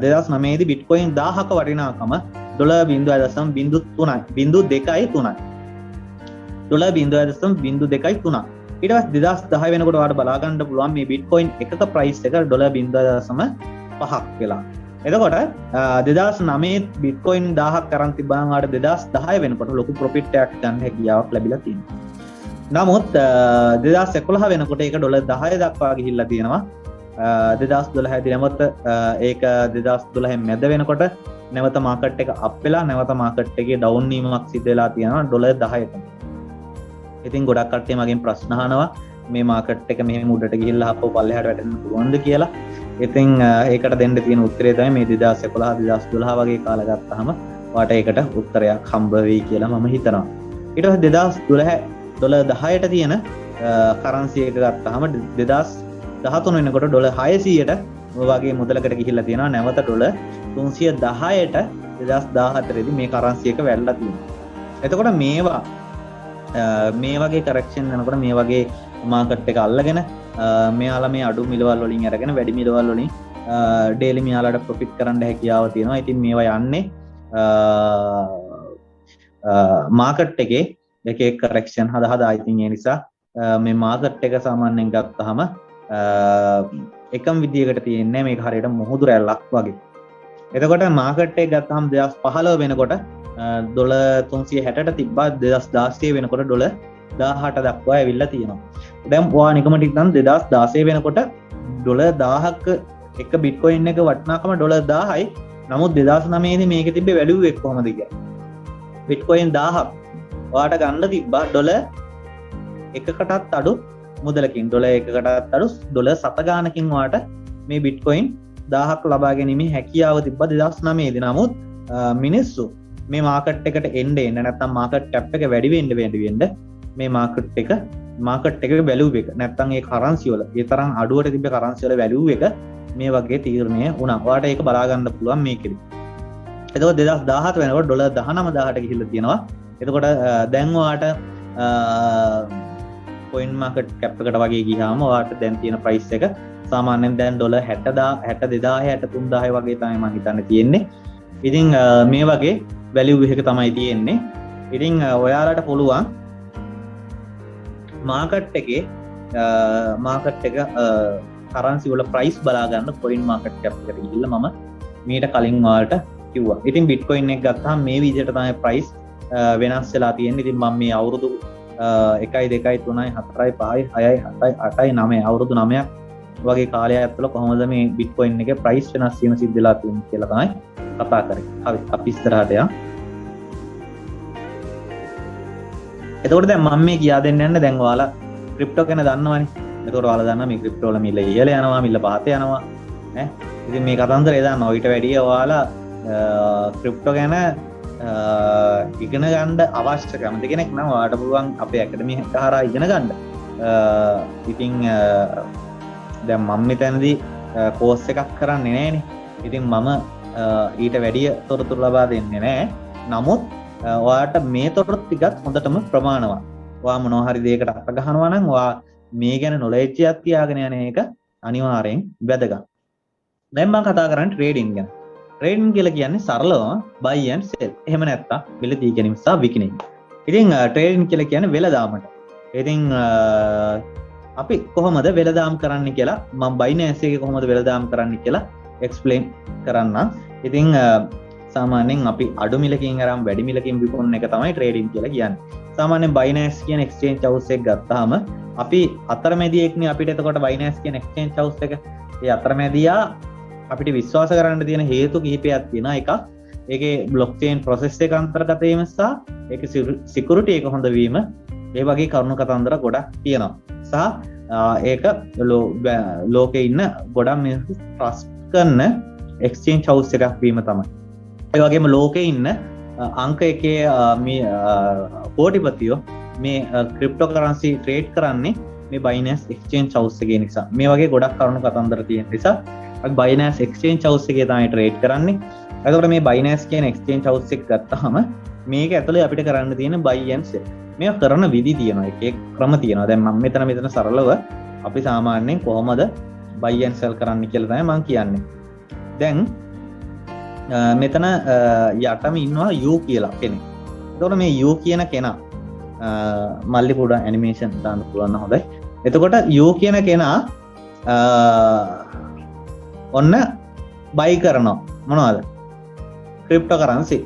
2009 දී බිට්කොයින් 1000ක වටිනාකම $0.02.3 $0.02.3. ඊට පස්සේ 2010 වෙනකොට ඔයාලට බලා ගන්න පුළුවන් මේ බිට්කොයින් එකක ප්‍රයිස් එක $0.5ක් වෙලා. එතකොට 2009 බිට්කොයින් 1000ක් කරන් තිබ්බනම් ආට 2010 වෙනකොට ලොකු ප්‍රොෆිට් එකක් ගන්න හැකියාවක් ලැබිලා තියෙනවා. නමුත් 2011 වෙනකොට ඒක $10 දක්වා ගිහිල්ලා තියෙනවා. 2012 දී නැවත ඒක 2012 මැද වෙනකොට නැවත මාකට් එක අප් වෙලා නැවත මාකට් එකේ ඩවුන් වීමක් සිද්ධ වෙලා තියෙනවා $10ට. ඉතින් ගොඩක් කට්ටිය මගෙන් ප්‍රශ්න අහනවා මේ මාකට් එක මෙහෙම උඩට ගිහිල්ලා ආපහු පල්ලෙහාට වැටෙන්න පුළුවන්ද කියලා. ඉතින් ඒකට දෙන්න තියෙන උත්තරය තමයි මේ 2011 2012 වගේ කාල ගත්තාම වාට ඒකට උත්තරයක් හම්බ වෙයි කියලා මම හිතනවා. ඊට පස්සේ 2010ට තියෙන කරන්සි එක ගත්තාම 2013 වෙනකොට $600ට වගේ මුදලකට ගිහිල්ලා තියෙනවා. නැවත $310ට 2014 දී මේ කරන්සි එක වැල්ලා තියෙනවා. එතකොට මේ වගේ කරෙක්ෂන් යනකොට මේ වගේ මාකට් එක අල්ලගෙන මෙයාලා මේ අඩු මිලවල් වලින් අරගෙන වැඩි මිලවල් වලින් ඩේලි මෙයාලට ප්‍රොෆිට් කරන්න හැකියාව තියෙනවා. ඉතින් මේවා යන්නේ මාකට් එකේ එක එක කරෙක්ෂන් හදා ඉතින් ඒ නිසා මේ මාකට් එක සාමාන්‍යයෙන් ගත්තාම එකම විදියකට තියෙන්නේ මේක හරියට මුහුදු රැල්ලක් වගේ. එතකොට මාකට් එක ගත්තාම 2015 වෙනකොට $360ට තිබ්බා. 2016 වෙනකොට $18 දක්වා ඇවිල්ලා තියෙනවා. දැන් ඔයා නිකමට හිතන්න 2016 වෙනකොට $1000ක එක බිට්කොයින් එක වටිනාකම $1000යි. නමුත් 2009 දී මේකේ තිබ්බේ වැලියු එක කොහමද කියලා. බිට්කොයින් 1000ක් ඔයාට ගන්න තිබ්බා එකකටත් අඩු මුදලකින්. එකකටත් අඩු $7 ගානකින් ඔයාට මේ බිට්කොයින් 1000ක් ලබා ගැනීමේ හැකියාව තිබ්බා 2009 දී. නමුත් මිනිස්සු මේ මාකට් එකට එන්න නැත්නම් මාකට් කැප් එක වැඩි වෙන්න මේ මාකට් එකේ වැලියු එක නැත්නම් ඒ කරන්සි වල ඒ තරම් අඩුවට තිබ්බ කරන්සි වල වැලියු එක මේ වගේ තීරණය වුණා. ඔයාලට ඒක බලා ගන්න පුළුවන් මේකෙදි. එතකොට 2017 වෙනකොට $19000ට ගිහිල්ලා තියෙනවා. එතකොට දැන් ඔයාලට කොයින් මාකට් කැප් එකට වගේ ගියාම ඔයාලට දැන් තියෙන ප්‍රයිස් එක සාමාන්‍යයෙන් දැන් $60000 වගේ තමයි මම හිතන්නේ තියෙන්නේ. ඉතින් මේ වගේ වැලියු එක තමයි තියෙන්නේ. ඉතින් ඔයාලට පුළුවන් මාකට් එක කරන්සි වල ප්‍රයිස් බලා ගන්න කොයින් මාකට් කැප් එකට ගිහිල්ලා මම මීට කලින් ඔයාලට කිව්වා. ඉතින් බිට්කොයින් එක ගත්තාම මේ විදිහට තමයි ප්‍රයිස් වෙනස් වෙලා තියෙන්නේ. ඉතින් මම මේ අවුරුදු 1 2 3 4 5 6 7 8 9 අවුරුදු 9ක් වගේ කාලයක් ඇතුළත කොහොමද මේ බිට්කොයින් එකේ ප්‍රයිස් වෙනස් වීම සිද්ධ වෙලා තියෙන්නේ කියලා තමයි කතා කරේ. හරි අපි ඉස්සරහට යමු. එතකොට දැන් මම මේ කියා දෙන්න යන්නේ දැන් ඔයාලා ක්‍රිප්ටෝ ගැන දන්නවනේ. එතකොට ඔයාලා දන්නවා මේ ක්‍රිප්ටෝ වල මිල ඉහළ යනවා, මිල පහත යනවා. ඈ ඉතින් මේ කතන්දරේ දන්නවා. ඊට වැඩිය ඔයාලා ක්‍රිප්ටෝ ගැන ඉගෙන ගන්න අවශ්‍ය කැමති කෙනෙක් නම් ඔයාලට පුළුවන් අපේ ඇකඩමි එක හරහා ඉගෙන ගන්න. ඉතින් දැන් මම මෙතනදී කෝස් එකක් කරන්නේ නැහැනේ. ඉතින් මම ඊට වැඩිය තොරතුරු ලබා දෙන්නේ නැහැ. නමුත් ඔයාලට මේ තොරතුරු ටිකත් හොඳටම ප්‍රමාණවත්. ඔයා මොනවා හරි දෙයකට අත ගහනවා නම් ඔයා මේ ගැන knowledge එකක් තියාගෙන යන එක අනිවාර්යෙන් වැදගත්. දැන් මම කතා කරන්නේ ට්‍රේඩින් ගැන. ට්‍රේඩින් කියලා කියන්නේ සරලවම buy and sell. එහෙම නැත්තම් මිලදී ගැනීම සහ විකිණීම. ඉතින් ට්‍රේඩින් කියලා කියන්නේ වෙළඳාමට. ඉතින් අපි කොහොමද වෙළඳාම් කරන්න කියලා මම Binance එකේ කොහොමද වෙළඳාම් කරන්න කියලා explain කරන්නම්. ඉතින් සාමාන්‍යයෙන් අපි අඩු මිලකින් අරන් වැඩි මිලකින් විකුණන එක තමයි ට්‍රේඩින් කියලා කියන්නේ. සාමාන්‍යයෙන් Binance කියන exchange house එක ගත්තාම අපි අතරමැදියෙක්නේ අපිට එතකොට Binance කියන exchange house එක. ඒ අතරමැදියා අපිට විශ්වාස කරන්න තියෙන හේතු කිහිපයක් තියෙනවා. එකක් ඒකේ blockchain process එක අන්තර්ගත වීම සහ ඒකේ security එක හොඳ වීම. ඒ වගේ කරුණු කතන්දර ගොඩක් තියෙනවා. සහ ඒක ලෝකේ ඉන්න ගොඩක් මිනිස්සු trust කරන exchange house එකක් වීම තමයි. ඒ වගේම ලෝකේ ඉන්න අංක එකේ මේ කෝටිපතියෝ මේ cryptocurrency trade කරන්නේ මේ Binance exchange house එකේ නිසා. මේ වගේ ගොඩක් කරුණු කතන්දර තියෙන නිසා අපි Binance exchange house එකේ තමයි trade කරන්නේ. එතකොට මේ Binance කියන exchange house එක ගත්තාම මේක ඇතුලේ අපිට කරන්න තියෙන buy and sell. මේක කරන විදි තියෙනවා. එක ක්‍රම තියෙනවා. දැන් මම මෙතන සරලව අපි සාමාන්‍යයෙන් කොහොමද buy and sell කරන්න කියලා තමයි මම කියන්නේ. දැන් මෙතන යටම ඉන්නවා U කියලා කෙනෙක්. එතකොට මේ U කියන කෙනා මල්ලි පොඩ ඇනිමේෂන් දාන්න පුළුවන් නම් හොඳයි. එතකොට U කියන කෙනා ඔන්න buy කරනවා මොනවද? cryptocurrency.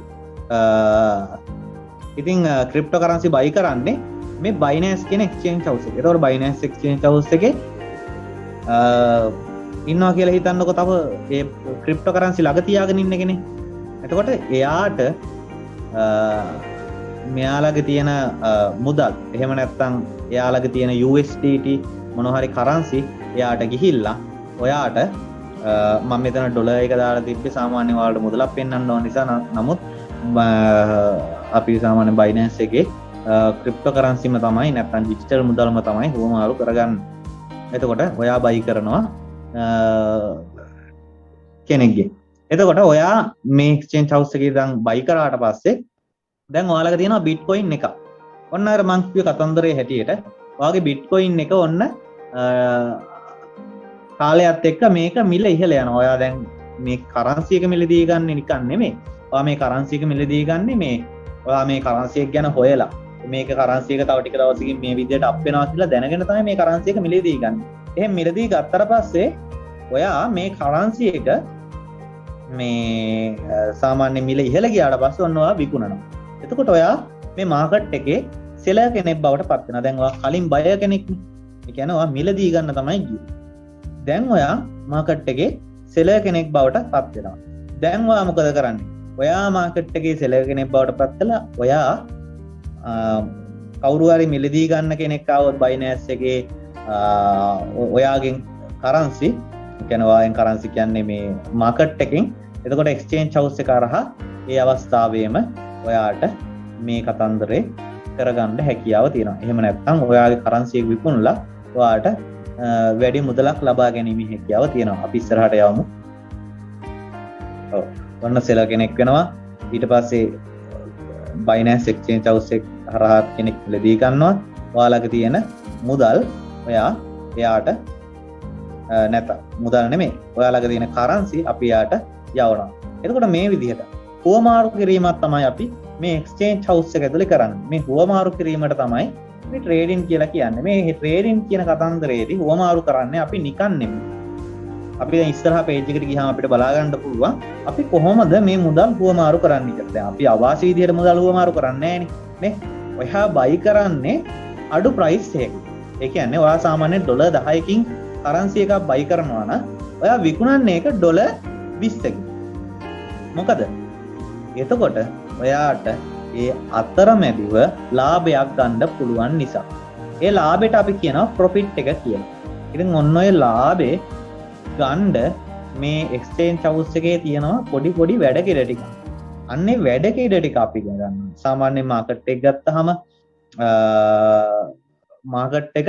ඉතින් cryptocurrency buy කරන්නේ මේ Binance කියන exchange house එකේ. එතකොට Binance exchange house එකේ ඉන්නවා කියලා හිතන්නකො තව ඒ cryptocurrency ළඟ තියාගෙන ඉන්න කෙනෙක්. එතකොට එයාට මෙයාලගේ තියෙන මුදල් එහෙම නැත්නම් එයාලගේ තියෙන USDT මොනවා හරි currency එයාට ගිහිල්ලා ඔයාට මම මෙතන ඩොලර් එක දාලා තිබ්බේ සාමාන්‍ය ඔයාලට මුදලක් පෙන්වන්න ඕන නිසා නමුත් අපි සාමාන්‍ය Binance එකේ cryptocurrency ම තමයි නැත්නම් digital මුදල්ම තමයි හුවමාරු කරගන්නේ. එතකොට ඔයා buy කරනවා කෙනෙක්ගේ. එතකොට ඔයා මේ exchange house එකේ ඉඳන් buy කරාට පස්සේ දැන් ඔයාලගේ තියෙනවා Bitcoin එකක්. ඔන්න අර මං කිව්ව කතන්දරේ හැටියට ඔයාගේ Bitcoin එක ඔන්න කාලයත් එක්ක මේක මිල ඉහළ යනවා. ඔයා දැන් මේ currency එක මිලදී ගන්න නිකන් නෙමෙයි. ඔයා මේ currency එක මිලදී ගන්නේ මේ ඔයා මේ currency එක ගැන හොයලා මේක currency එක තව ටික දවසකින් මේ විදිහට අප් වෙනවා කියලා දැනගෙන තමයි මේ currency එක මිලදී ගන්න. එහෙනම් මිලදී ගත්තට පස්සේ ඔයා මේ currency එක මේ සාමාන්‍ය මිල ඉහළ ගියාට පස්සේ ඔන්න ඔයා විකුණනවා. එතකොට ඔයා මේ මාකට් එකේ සෙලර් කෙනෙක් බවට පත් වෙනවා. දැන් ඔයා කලින් බයර් කෙනෙක්නේ. ඒ කියන්නේ ඔයා මිලදී ගන්න තමයි ගියේ. දැන් ඔයා මාකට් එකේ සෙලර් කෙනෙක් බවට පත් වෙනවා. දැන් ඔයා මොකද කරන්නේ? ඔයා මාකට් එකේ සෙලර් කෙනෙක් බවට පත් වෙලා ඔයා කවුරු හරි මිලදී ගන්න කෙනෙක් ආවොත් Binance එකේ ඔයාගෙන් currency කියන්නේ ඔයාගෙන් currency කියන්නේ මේ මාකට් එකෙන් එතකොට exchange house එක හරහා ඒ අවස්ථාවේම ඔයාට මේ කතන්දරේ කරගන්න හැකියාව තියෙනවා. එහෙම නැත්නම් ඔයාගේ currency එක විකුණලා ඔයාට වැඩි මුදලක් ලබා ගැනීමේ හැකියාව තියෙනවා. අපි ඉස්සරහට යමු. ඔව්. ඔන්න සෙලර් කෙනෙක් වෙනවා. ඊට පස්සේ Binance exchange house එක හරහා කෙනෙක් ලැබී ගන්නවා. ඔයාලගේ තියෙන මුදල් එයාට නැත. මුදල් නෙමෙයි. ඔයාලගේ තියෙන currency අපි එයාට යවනවා. එතකොට මේ විදිහට හුවමාරු කිරීමක් තමයි අපි මේ exchange house එක ඇතුලේ කරන්නේ. මේ හුවමාරු කිරීමට තමයි මේ ට්‍රේඩින් කියලා කියන්නේ. මේ ට්‍රේඩින් කියන කතන්දරේදී හුවමාරු කරන්නේ අපි නිකන් නෙමෙයි. අපි දැන් ඉස්සරහා page එකට ගියාම අපිට බලා ගන්න පුළුවන් අපි කොහොමද මේ මුදල් හුවමාරු කරන්නේ කියලා. දැන් අපි අවාසි විදිහට මුදල් හුවමාරු කරන්නේ නැහැනේ. නේ? ඔයා buy කරන්නේ අඩු price එකක. ඒ කියන්නේ ඔයා සාමාන්‍යයෙන් ඩොලර් 10කින් currency එකක් buy කරනවා නම් ඔයා විකුණන්නේ ඒක ඩොලර් 20කින්. මොකද? එතකොට ඔයාට ඒ අතරමැදිව ලාභයක් ගන්න පුළුවන් නිසා. ඒ ලාභයට අපි කියනවා profit එක කියලා. ඉතින් ඔන්න ඔය ලාභේ ගන්න මේ exchange house එකේ තියෙනවා පොඩි පොඩි වැඩ කෙර ටික. අන්නේ වැඩ කෙර ටික අපි ගන්නවා. සාමාන්‍ය market එක ගත්තාම market එක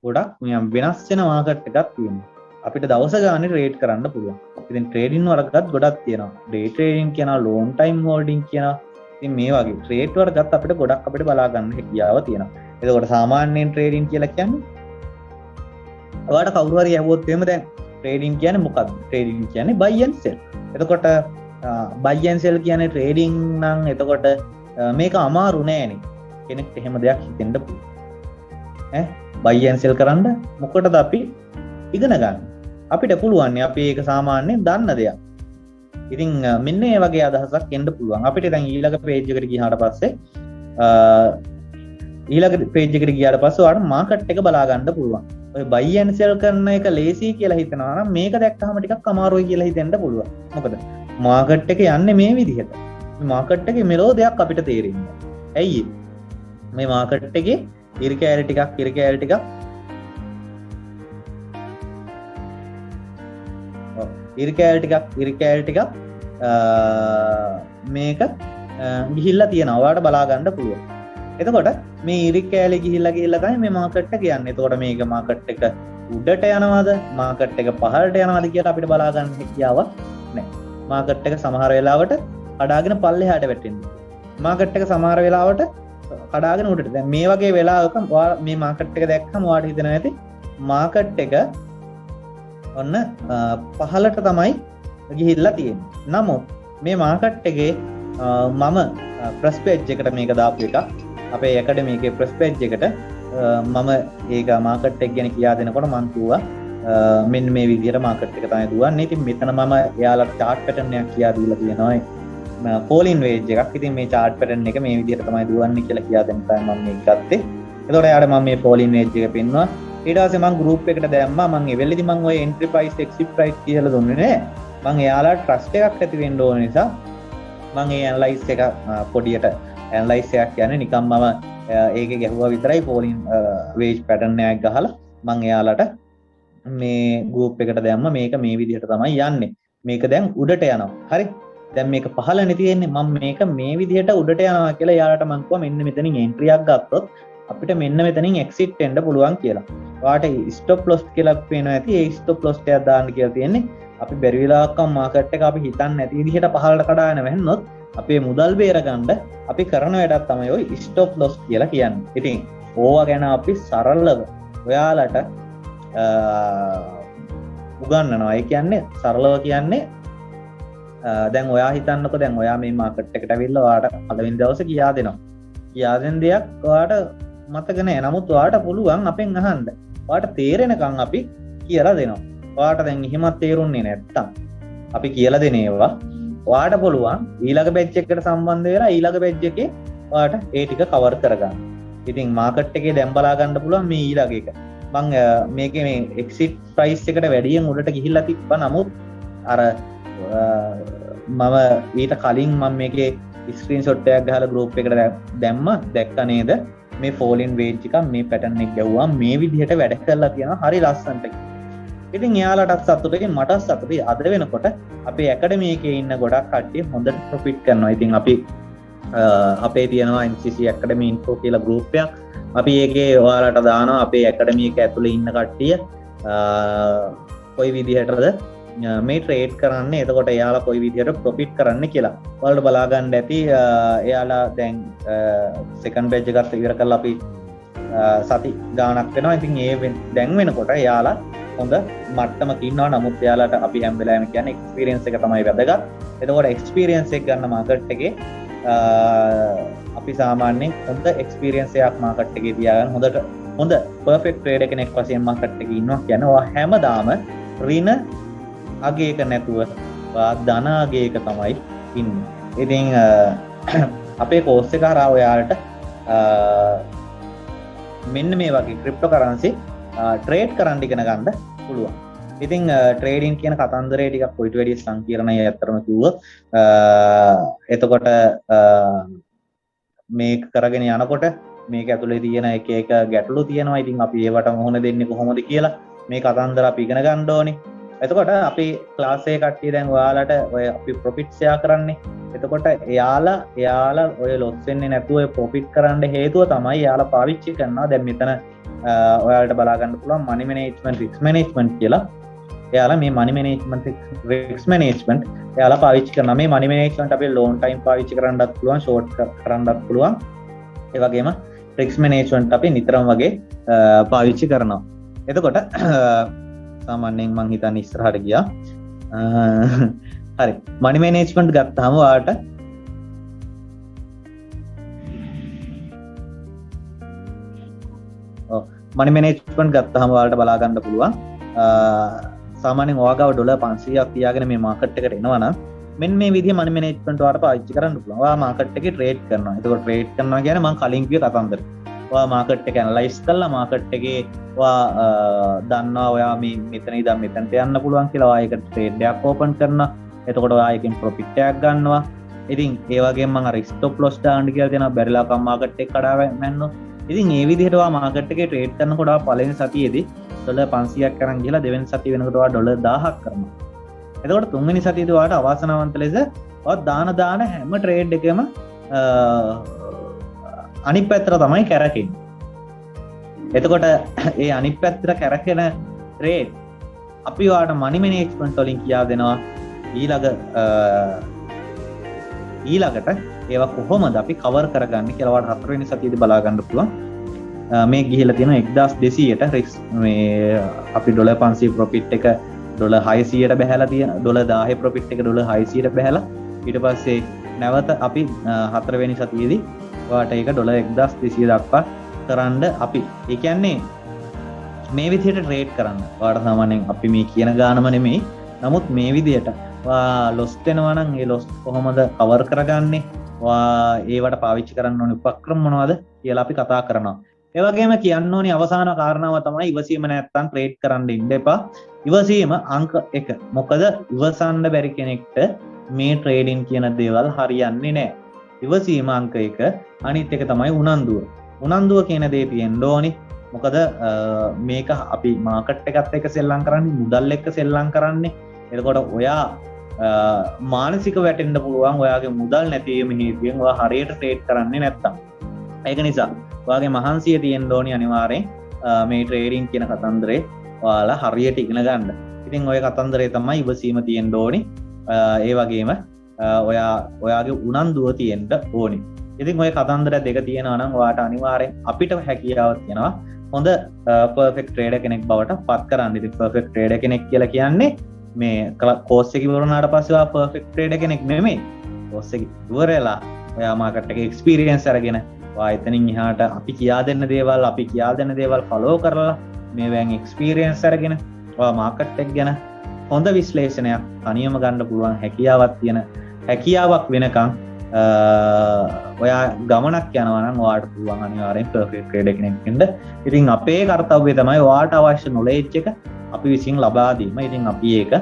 ගොඩක් වෙනස් වෙන market එකක් තියෙනවා. අපිට දවස ගානේ trade කරන්න පුළුවන්. ඉතින් trading වලකටත් ගොඩක් තියෙනවා. day trading කියනවා, long time holding කියනවා. ඉතින් මේ වගේ trade වලකටත් අපිට ගොඩක් අපිට බලා ගන්න හැකියාව තියෙනවා. එතකොට සාමාන්‍යයෙන් ට්‍රේඩින් කියලා කියන්නේ ඔයාලට කවුරු හරි ඇහුවොත් එහෙම දැන් ට්‍රේඩින් කියන්නේ මොකක්ද? ට්‍රේඩින් කියන්නේ buy and sell. එතකොට buy and sell කියන්නේ ට්‍රේඩින් නම් එතකොට මේක අමාරු නෑනේ. කෙනෙක්ට එහෙම දෙයක් හිතෙන්න පුළුවන්. buy and sell කරන්න මොකටද අපි ඉගෙන ගන්න? අපිට පුළුවන් අපි ඒක සාමාන්‍යයෙන් දන්න දෙයක්. ඉතින් මෙන්න මේ වගේ අදහසක් එන්න පුළුවන්. අපිට දැන් ඊළඟ පේජ් එකට ගියාට පස්සේ ඔයාලට මාකට් එක බලා ගන්න පුළුවන්. ඔය buy and sell කරන එක ලේසි කියලා හිතනවා නම් මේක දැක්කම ටිකක් අමාරුයි කියලා හිතෙන්න පුළුවන්. මොකද මාකට් එක යන්නේ මේ විදිහට. මේ මාකට් එකේ මෙලෝ දෙයක් අපිට තේරෙන්නේ. ඇයි මේ මාකට් එකේ ඉරි කෑලි ටිකක් මේක ගිහිල්ලා තියෙනවා. ඔයාලට බලා ගන්න පුළුවන්. එතකොට මේ ඉරි කෑලි ගිහිල්ලා තමයි මේ මාකට් එක යන්නේ. එතකොට මේක මාකට් එක උඩට යනවද මාකට් එක පහළට යනවද කියලා අපිට බලා ගන්න හැකියාවක් නැහැ. මාකට් එක සමහර වෙලාවට කඩාගෙන පල්ලෙහාට වැටෙනවා. මාකට් එක සමහර වෙලාවට කඩාගෙන උඩට. දැන් මේ වගේ වෙලාවක මේ මාකට් එක දැක්කම ඔයාලට හිතෙනවා ඇති මාකට් එක ඔන්න පහළට තමයි ගිහිල්ලා තියෙන්නේ. නමුත් මේ මාකට් එකේ මම ප්‍රස් පේජ් එකට මේක දාපු එකක්. අපේ ඇකඩමි එකේ ප්‍රස් පේජ් එකට මම ඒක මාකට් එක ගැන කියා දෙනකොට මම කිව්වා මෙන්න මේ විදිහට මාකට් එක තමයි දුවන්නේ. ඉතින් මෙතන මම එයාලට chart pattern එකක් කියා දීලා තියෙනවා. falling wedge එකක්. ඉතින් මේ chart pattern එක මේ විදිහට තමයි දුවන්නේ කියලා කියා දෙන්න තමයි මම මේක ගත්තේ. එතකොට එයාට මම මේ falling wedge එක පෙන්නුවා. ඊට පස්සේ මම group එකට දැම්මා. මම ඒ වෙලෙදි මම ඔය entry price exit price කියලා දුන්නේ නෑ. මම එයාලට trust එකක් ඇති වෙන්න ඕන නිසා මම ඒ analyze එක පොඩියට analyze එකක් කියන්නේ නිකන් මම ඒකේ ගැහුවා විතරයි falling wedge pattern එකක් ගහලා මම එයාලට මේ group එකට දැම්මා. මේක මේ විදිහට තමයි යන්නේ. මේක දැන් උඩට යනවා. හරි. දැන් මේක පහළනේ තියෙන්නේ. මම මේක මේ විදිහට උඩට යනවා කියලා එයාලට මම කිව්වා මෙන්න මෙතනින් entry එකක් ගත්තොත් අපිට මෙන්න මෙතනින් exit වෙන්න පුළුවන් කියලා. ඔයාට stop loss කියලා පේනවා ඇති. ඒ stop loss එකක් දාන්න කියලා තියෙන්නේ. අපි බැරි වෙලාවකම් මාකට් එක අපි හිතන්නේ නැති විදිහට පහළට කඩාගෙන වැහෙන්නොත් අපේ මුදල් බේරගන්න අපි කරන වැඩක් තමයි ওই stop loss කියලා කියන්නේ. ඉතින් ඕවා ගැන අපි සරලව ඔයාලට උගන්වනවා. ඒ කියන්නේ සරලව කියන්නේ දැන් ඔයා හිතන්නකො දැන් ඔයා මේ මාකට් එකට ඇවිල්ලා ඔයාට පළවෙනි දවසේ කියා දෙනවා. කියා දෙන දෙයක් ඔයාට මතක නැහැ. නමුත් ඔයාට පුළුවන් අපෙන් අහන්න. ඔයාට තේරෙනකන් අපි කියලා දෙනවා. ඔයාට දැන් එහෙමත් තේරුන්නේ නැත්තම් අපි කියලා දෙන ඒවා ඔයාට පුළුවන් ඊළඟ බැච් එකකට සම්බන්ධ වෙලා ඊළඟ බැච් එකේ ඔයාට ඒ ටික කවර් කරගන්න. ඉතින් මාකට් එකේ දැන් බලා ගන්න පුළුවන් මේ ඊළඟ එක. මම මේකේ මේ එක්සිට් ප්‍රයිස් එකට වැඩියෙන් උඩට ගිහිල්ලා තිබ්බා. නමුත් අර මම ඊට කලින් මම මේකේ ස්ක්‍රීන්ෂොට් එකක් ගහලා group එකට දැම්මා. දැක්ක නේද? මේ falling wedge එක මේ pattern එක ගැව්වා මේ විදිහට වැඩ කරලා තියෙනවා. හරි ලස්සනට. ඉතින් එයාලටත් සතුටුයි මටත් සතුටුයි. අද වෙනකොට අපේ ඇකඩමි එකේ ඉන්න ගොඩක් කට්ටිය හොඳට ප්‍රොෆිට් කරනවා. ඉතින් අපි අපේ තියෙනවා NCC Academy Info කියලා group එකක්. අපි ඒකේ ඔයාලට දානවා අපේ ඇකඩමි එක ඇතුලේ ඉන්න කට්ටිය කොයි විදිහටද මේ ට්‍රේඩ් කරන්නේ. එතකොට එයාලා කොයි විදිහට ප්‍රොෆිට් කරන්න කියලා ඔයාලට බලා ගන්න ඇති. එයාලා දැන් සෙකන්ඩ් බැච් එකත් ඉවර කරලා අපි සති ගාණක් වෙනවා. ඉතින් ඒ දැන් වෙනකොට එයාලා හොඳ මට්ටමක ඉන්නවා. නමුත් එයාලට අපි හැම වෙලාවෙම කියන්නේ එක්ස්පීරියන්ස් එක තමයි වැදගත්. එතකොට එක්ස්පීරියන්ස් එක ගන්න මාකට් එකේ අපි සාමාන්‍යයෙන් හොඳ එක්ස්පීරියන්ස් එකක් මාකට් එකේ තියාගන්න හොඳ පර්ෆෙක්ට් ට්‍රේඩර් කෙනෙක් වශයෙන් මාකට් එකේ ඉන්නවා කියන්නේ ඔයා හැමදාම ඍණ අගයක නැතුව ධන අගයක තමයි ඉන්නේ. ඉතින් අපේ කෝස් එක හරහා ඔයාලට මෙන්න මේ වගේ ක්‍රිප්ටෝකරන්සි ට්‍රේඩ් කරන්න ඉගෙන ගන්න පුළුවන්. ඉතින් ට්‍රේඩින් කියන කතන්දරේ ටිකක් කොයිට වැඩිය සංකීර්ණයි අතරම කිව්වොත්. එතකොට මේක කරගෙන යනකොට මේක ඇතුලේ තියෙන එක එක ගැටලු තියෙනවා. ඉතින් අපි ඒවට මුහුණ දෙන්නේ කොහොමද කියලා මේ කතන්දර අපි ඉගෙන ගන්න ඕනේ. එතකොට අපි ක්ලාස් එකේ කට්ටිය දැන් ඔයාලට ඔය අපි ප්‍රොෆිට් ෂෙයා කරන්නේ. එතකොට එයාලා ඔය ලොස් වෙන්නේ නැතුව ඔය ප්‍රොෆිට් කරන්න හේතුව තමයි එයාලා පාවිච්චි කරනවා. දැන් මෙතන ඔයාලට බලා ගන්න පුළුවන් money management risk management කියලා. එයාලා මේ money management risk management එයාලා පාවිච්චි කරනවා. මේ money management අපි long time පාවිච්චි කරන්නත් පුළුවන්, short කරන්නත් පුළුවන්. ඒ වගේම රිස්ක් මැනේජ්මන්ට් අපි නිතරම වගේ පාවිච්චි කරනවා. එතකොට සාමාන්‍යයෙන් මං හිතන්නේ ඉස්සරහට ගියා. හරි. මනි මැනේජ්මන්ට් ගත්තාම ඔයාලට මනි මැනේජ්මන්ට් ගත්තාම ඔයාලට බලා ගන්න පුළුවන්. සාමාන්‍යයෙන් ඔයාගාව ඩොලර් 500ක් තියාගෙන මේ මාකට් එකට එනවා නම් මෙන්න මේ විදිහේ මනි මැනේජ්මන්ට් ඔයාලට පාවිච්චි කරන්න පුළුවන්. ඔයා මාකට් එකේ ට්‍රේඩ් කරනවා. එතකොට ට්‍රේඩ් කරනවා කියන්නේ මම කලින් කිව්ව කතන්දර. ඔයා මාකට් එක ඇනලයිස් කරලා මාකට් එකේ ඔයා දන්නවා ඔයා මේ මෙතන ඉඳන් මෙතනට යන්න පුළුවන් කියලා. ඔයා ඒකට ට්‍රේඩ් එකක් ඕපන් කරනවා. එතකොට ඔයා එකෙන් ප්‍රොෆිට් එකක් ගන්නවා. ඉතින් ඒ වගේම මම අර ස්ටොප් ලොස් දාන්න කියලා දෙනවා. බැරිලා කම් මාකට් එක කඩා වැන්නොත්. ඉතින් මේ විදිහට ඔයා මාකට් එකේ ට්‍රේඩ් කරනකොට ඔයා පළවෙනි සතියේදී ඩොලර් 500ක් කරන් ගිහලා දෙවෙනි සතිය වෙනකොට ඔයා ඩොලර් 1000ක් කරනවා. එතකොට තුන්වෙනි සතියේදී ඔයාට අවාසනාවන්ත ලෙස ඔයා දාන හැම ට්‍රේඩ් එකම අනිත් පැත්තට තමයි කැරකෙන්නේ. එතකොට ඒ අනිත් පැත්තට කැරකෙන ට්‍රේඩ් අපි ඔයාට මනි මැනේජ්මන්ට් වලින් කියා දෙනවා ඊළඟට ඒවා කොහොමද අපි කවර් කරගන්නේ කියලා ඔයාට හතරවෙනි සතියේදී බලා ගන්න පුළුවන්. මේ ගිහිලා තියෙනවා 1200ට රිස්ක් මේ අපි ඩොලර් 500 ප්‍රොෆිට් එක ඩොලර් 600ට බහැලා තියෙන ඩොලර් 10 ප්‍රොෆිට් එක ඩොලර් 600ට බහැලා ඊට පස්සේ නැවත අපි හතරවෙනි සතියේදී ඔයාට ඒක ඩොලර් 1200 දක්වා කරන්න අපි ඒ කියන්නේ මේ විදිහට ට්‍රේඩ් කරන්න. ඔයාට සාමාන්‍යයෙන් අපි මේ කියන ගානම නෙමෙයි. නමුත් මේ විදිහට ඔයා ලොස් වෙනවා නම් ඒ ලොස් කොහොමද කවර් කරගන්නේ? ඔයා ඒවට පාවිච්චි කරන්න ඕනේ උපක්‍රම මොනවද කියලා අපි කතා කරනවා. ඒ වගේම කියන්න ඕනේ අවසාන කාරණාව තමයි ඉවසීම නැත්තම් ට්‍රේඩ් කරන්න ඉන්න එපා. ඉවසීම අංක 1. මොකද ඉවසන්න බැරි කෙනෙක්ට මේ ට්‍රේඩින් කියන දේවල් හරියන්නේ නැහැ. ඉවසීම අංක 1. අනිත් එක තමයි උනන්දුව. උනන්දුව කියන දේ තියෙන්න ඕනේ. මොකද මේක අපි මාකට් එකත් එක්ක සෙල්ලම් කරන්නේ, මුදල් එක්ක සෙල්ලම් කරන්නේ. එතකොට ඔයා මානසික වැටෙන්න පුළුවන් ඔයාගේ මුදල් නැතිවීම හේතුවෙන් ඔයා හරියට ට්‍රේඩ් කරන්නේ නැත්තම්. ඒක නිසා ඔයාගේ මහන්සිය තියෙන්න ඕනේ අනිවාර්යෙන් මේ ට්‍රේඩින් කියන කතන්දරේ ඔයාලා හරියට ඉගෙන ගන්න. ඉතින් ওই කතන්දරේ තමයි ඉවසීම තියෙන්න ඕනේ. ඒ වගේම ඔයාගේ උනන්දුව තියෙන්න ඕනේ. ඉතින් ඔය කතන්දර දෙක තියෙනවා නම් ඔයාට අනිවාර්යෙන් අපිට හැකියාවක් තියෙනවා හොඳ පර්ෆෙක්ට් ට්‍රේඩර් කෙනෙක් බවට පත් කරන්න. ඉතින් පර්ෆෙක්ට් ට්‍රේඩර් කෙනෙක් කියලා කියන්නේ මේ කෝස් එක ඉවර වුණාට පස්සේ ඔයා පර්ෆෙක්ට් ට්‍රේඩර් කෙනෙක් නෙමෙයි. කෝස් එක ඉවරලා ඔයා මාකට් එකේ එක්ස්පීරියන්ස් අරගෙන ඔයා එතනින් එහාට අපි කියා දෙන්න දේවල් ෆලෝ කරලා මේවෙන් එක්ස්පීරියන්ස් අරගෙන ඔයා මාකට් එක ගැන හොඳ විශ්ලේෂණයක් තනියම ගන්න පුළුවන් හැකියාවක් වෙනකන් ඔයා ගමනක් යනවා නම් ඔයාට පුළුවන් අනිවාර්යෙන් පර්ෆෙක්ට් ට්‍රේඩර් කෙනෙක් වෙන්න. ඉතින් අපේ කාර්යය තමයි ඔයාට අවශ්‍ය නොලෙජ් එක අපි විසින් ලබා දීම. ඉතින් අපි ඒක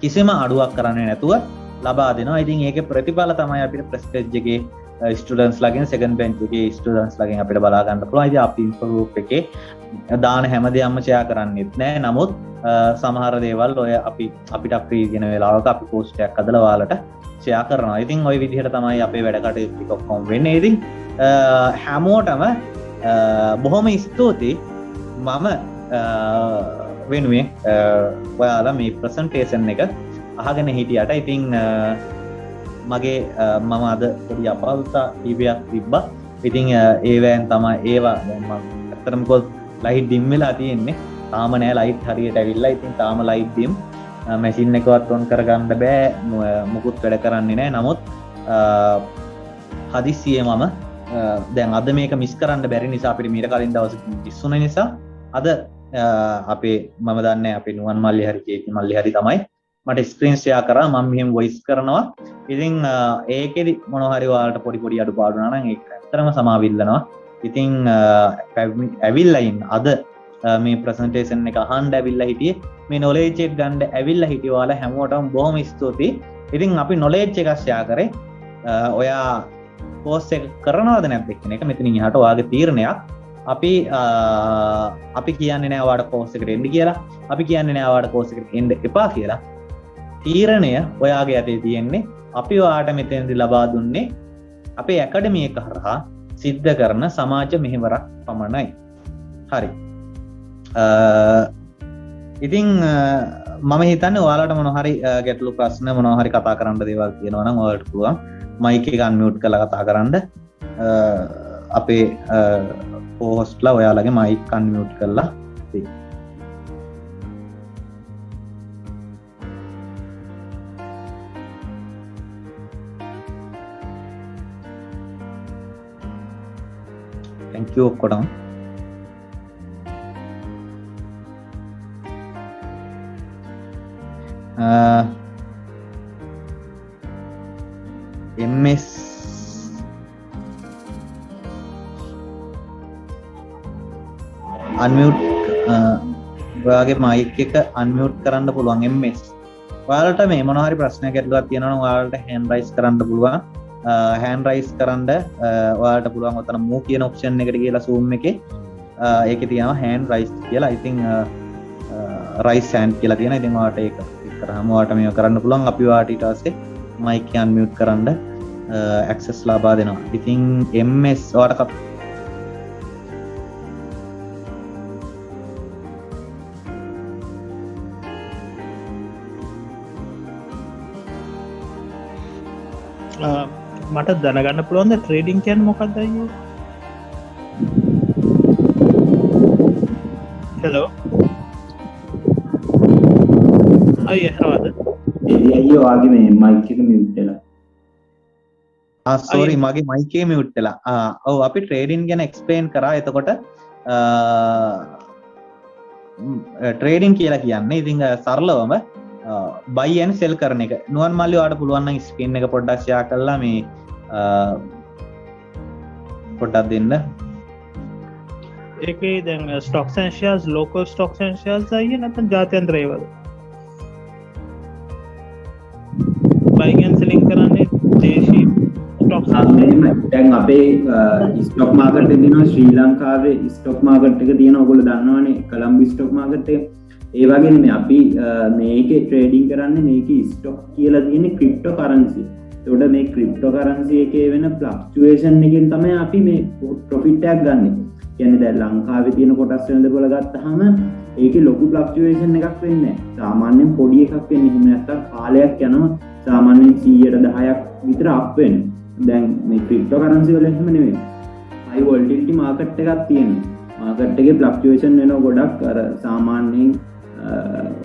කිසිම අඩුවක් කරන්නේ නැතුව ලබා දෙනවා. ඉතින් ඒකේ ප්‍රතිඵල තමයි අපිට ප්‍රෙස්ටේජ් එකේ ස්ටුඩන්ට්ස් ලගෙන් සෙකන්ඩ් බෙන්ච් එකේ ස්ටුඩන්ට්ස් ලගෙන් අපිට බලා ගන්න පුළුවන්. ඉතින් අපි ඉන්ෆෝ ගෲප් එකේ දාන හැමදේම ෂෙයා කරන්නේත් නැහැ. නමුත් සමහර දේවල් ඔය අපිට ෆ්‍රී කියන වෙලාවක අපි පෝස්ට් එකක් හදලා ඔයාලට ෂෙයා කරනවා. ඉතින් ওই විදිහට තමයි අපේ වැඩ කටයුතු ටික ඔක්කොම වෙන්නේ. ඉතින් හැමෝටම බොහොම ස්තුතියි මම වෙනුවෙන් ඔයාලා මේ ප්‍රසන්ටේෂන් එක අහගෙන හිටියට. ඉතින් මගේ මම අද පොඩි අපහසුතා කීපයක් තිබ්බා. ඉතින් ඒවෙන් තමයි ඒවා දැන් මම ඇත්තටම කොහොත් ලයිට් ඩිම් වෙලා තියෙන්නේ. තාම නෑ ලයිට් හරියට ඇවිල්ලා. ඉතින් තාම ලයිට් ඩිම් මැෂින් එකවත් ඔන් කරගන්න බෑ. මුකුත් වැඩ කරන්නේ නෑ. නමුත් හදිස්සියේ මම දැන් අද මේක මිස් කරන්න බැරි නිසා අපිට මීට කලින් දවසේ ඉස්සුන නිසා අද අපේ මම දන්නේ අපේ නුවන් මල්ලි හරි කේකි මල්ලි හරි තමයි මට ස්ක්‍රීන් ෂෙයා කරා. මම මෙහෙම වොයිස් කරනවා. ඉතින් ඒකෙදි මොනවා හරි ඔයාලට පොඩි අඩුපාඩු වුණා නම් ඒක ඇත්තටම සමාවිල්ලනවා. ඉතින් ඇවිල්ලා ඉන්න අද මේ ප්‍රසන්ටේෂන් එක අහන්න ඇවිල්ලා හිටියේ මේ නොලෙජ් එක ගන්න ඇවිල්ලා හිටිය ඔයාලා හැමෝටම බොහොම ස්තුතියි. ඉතින් අපි නොලෙජ් එක ෂෙයා කරේ. ඔයා කෝස් එක කරනවද නැද්ද කියන එක මෙතනින් එහාට ඔයාගේ තීරණයක්. අපි කියන්නේ නෑ ඔයාට කෝස් එකට එන්න කියලා. අපි කියන්නේ නෑ ඔයාට කෝස් එකට එන්න එපා කියලා. තීරණය ඔයාගේ අතේ තියෙන්නේ. අපි ඔයාට මෙතනදී ලබා දුන්නේ අපේ ඇකඩමි එක හරහා සිද්ධ කරන සමාජ මෙහෙවරක් පමණයි. හරි. ඉතින් මම හිතන්නේ ඔයාලට මොනවා හරි ගැටලු ප්‍රශ්න මොනවා හරි කතා කරන්න දේවල් තියෙනවා නම් ඔයාලට පුළුවන් මයික් එක අන්මියුට් කරලා කතා කරන්න. අපේ හෝස්ට්ලා ඔයාලගේ මයික් අන්මියුට් කරලා තියෙයි. thank you ඔක්කොටම. MS අන්මියුට් ඔයාගේ මයික් එක අන්මියුට් කරන්න පුළුවන් MS. ඔයාලට මේ මොනවා හරි ප්‍රශ්නයක් ඇතුළත් තියෙනවා නම් ඔයාලට හෑන්ඩ් රයිස් කරන්න පුළුවන්. හෑන්ඩ් රයිස් කරන්න ඔයාලට පුළුවන් ඔතන move කියන ඔප්ෂන් එකට ගිහලා zoom එකේ ඒකේ තියෙනවා හෑන්ඩ් රයිස් කියලා. I think රයිස් හෑන්ඩ් කියලා තියෙනවා. ඉතින් ඔයාලට ඒක ක්ලික් කරාම ඔයාලට මේක කරන්න පුළුවන්. අපි ඔයාලට ඊට පස්සේ මයික් එක අන්මියුට් කරන්න access ලබා දෙනවා. ඉතින් MS ඔයාලට මට දැනගන්න පුළුවන්ද ට්‍රේඩින් කියන්නේ මොකක්ද අයියෝ? හෙලෝ අයියෝ හවද? අයියෝ ආගේ මේ මයික් එක මියුට් වෙලා. සෝරි මගේ මයික් එක මියුට් වෙලා. ඔව් අපි ට්‍රේඩින් ගැන එක්ස්ප්ලেইন කරා. එතකොට ට්‍රේඩින් කියලා කියන්නේ ඉතින් සරලවම buy and sell කරන එක. නුවන් මල්ලි ඔයාලට පුළුවන් නම් ස්ක්‍රීන් එක පොඩ්ඩක් ෂෙයා කරලා මේ පොඩ්ඩක් දෙන්න. ඒකේ දැන් stocks and shares local stocks and shares අයිය නැත්නම් ජාත්‍යන්තර ඒවාද? buying and selling කරන්නේ දේශීය stocks and shares. දැන් අපේ ස්ටොක් මාකට් එකේ තියෙනවා ශ්‍රී ලංකාවේ ස්ටොක් මාකට් එක තියෙනවා. ඔයගොල්ලෝ දන්නවනේ කොළඹ ස්ටොක් මාකට් එක. ඒ වගේ නෙමෙයි අපි මේකේ ට්‍රේඩින් කරන්නේ මේකේ ස්ටොක් කියලා තියෙන්නේ ක්‍රිප්ටෝ කරන්සි. ඒකට මේ ක්‍රිප්ටෝ කරන්සි එකේ වෙන ෆ්ලක්චුේෂන් එකෙන් තමයි අපි මේ ප්‍රොෆිට් එකක් ගන්නෙ. කියන්නේ දැන් ලංකාවේ තියෙන කොටස් වෙනදපොළ ගත්තාම ඒකේ ලොකු ෆ්ලක්චුේෂන් එකක් වෙන්නේ නැහැ. සාමාන්‍යයෙන් පොඩි එකක් වෙන්නේ. එහෙම නැත්තම් කාලයක් යනවා සාමාන්‍යයෙන් 100ට 10ක් විතර අප් වෙනවා. දැන් මේ ක්‍රිප්ටෝ කරන්සි වල එහෙම නෙමෙයි. high volatility market එකක් තියෙනවා. මාකට් එකේ ෆ්ලක්චුේෂන් වෙනවා ගොඩක්. අර සාමාන්‍යයෙන්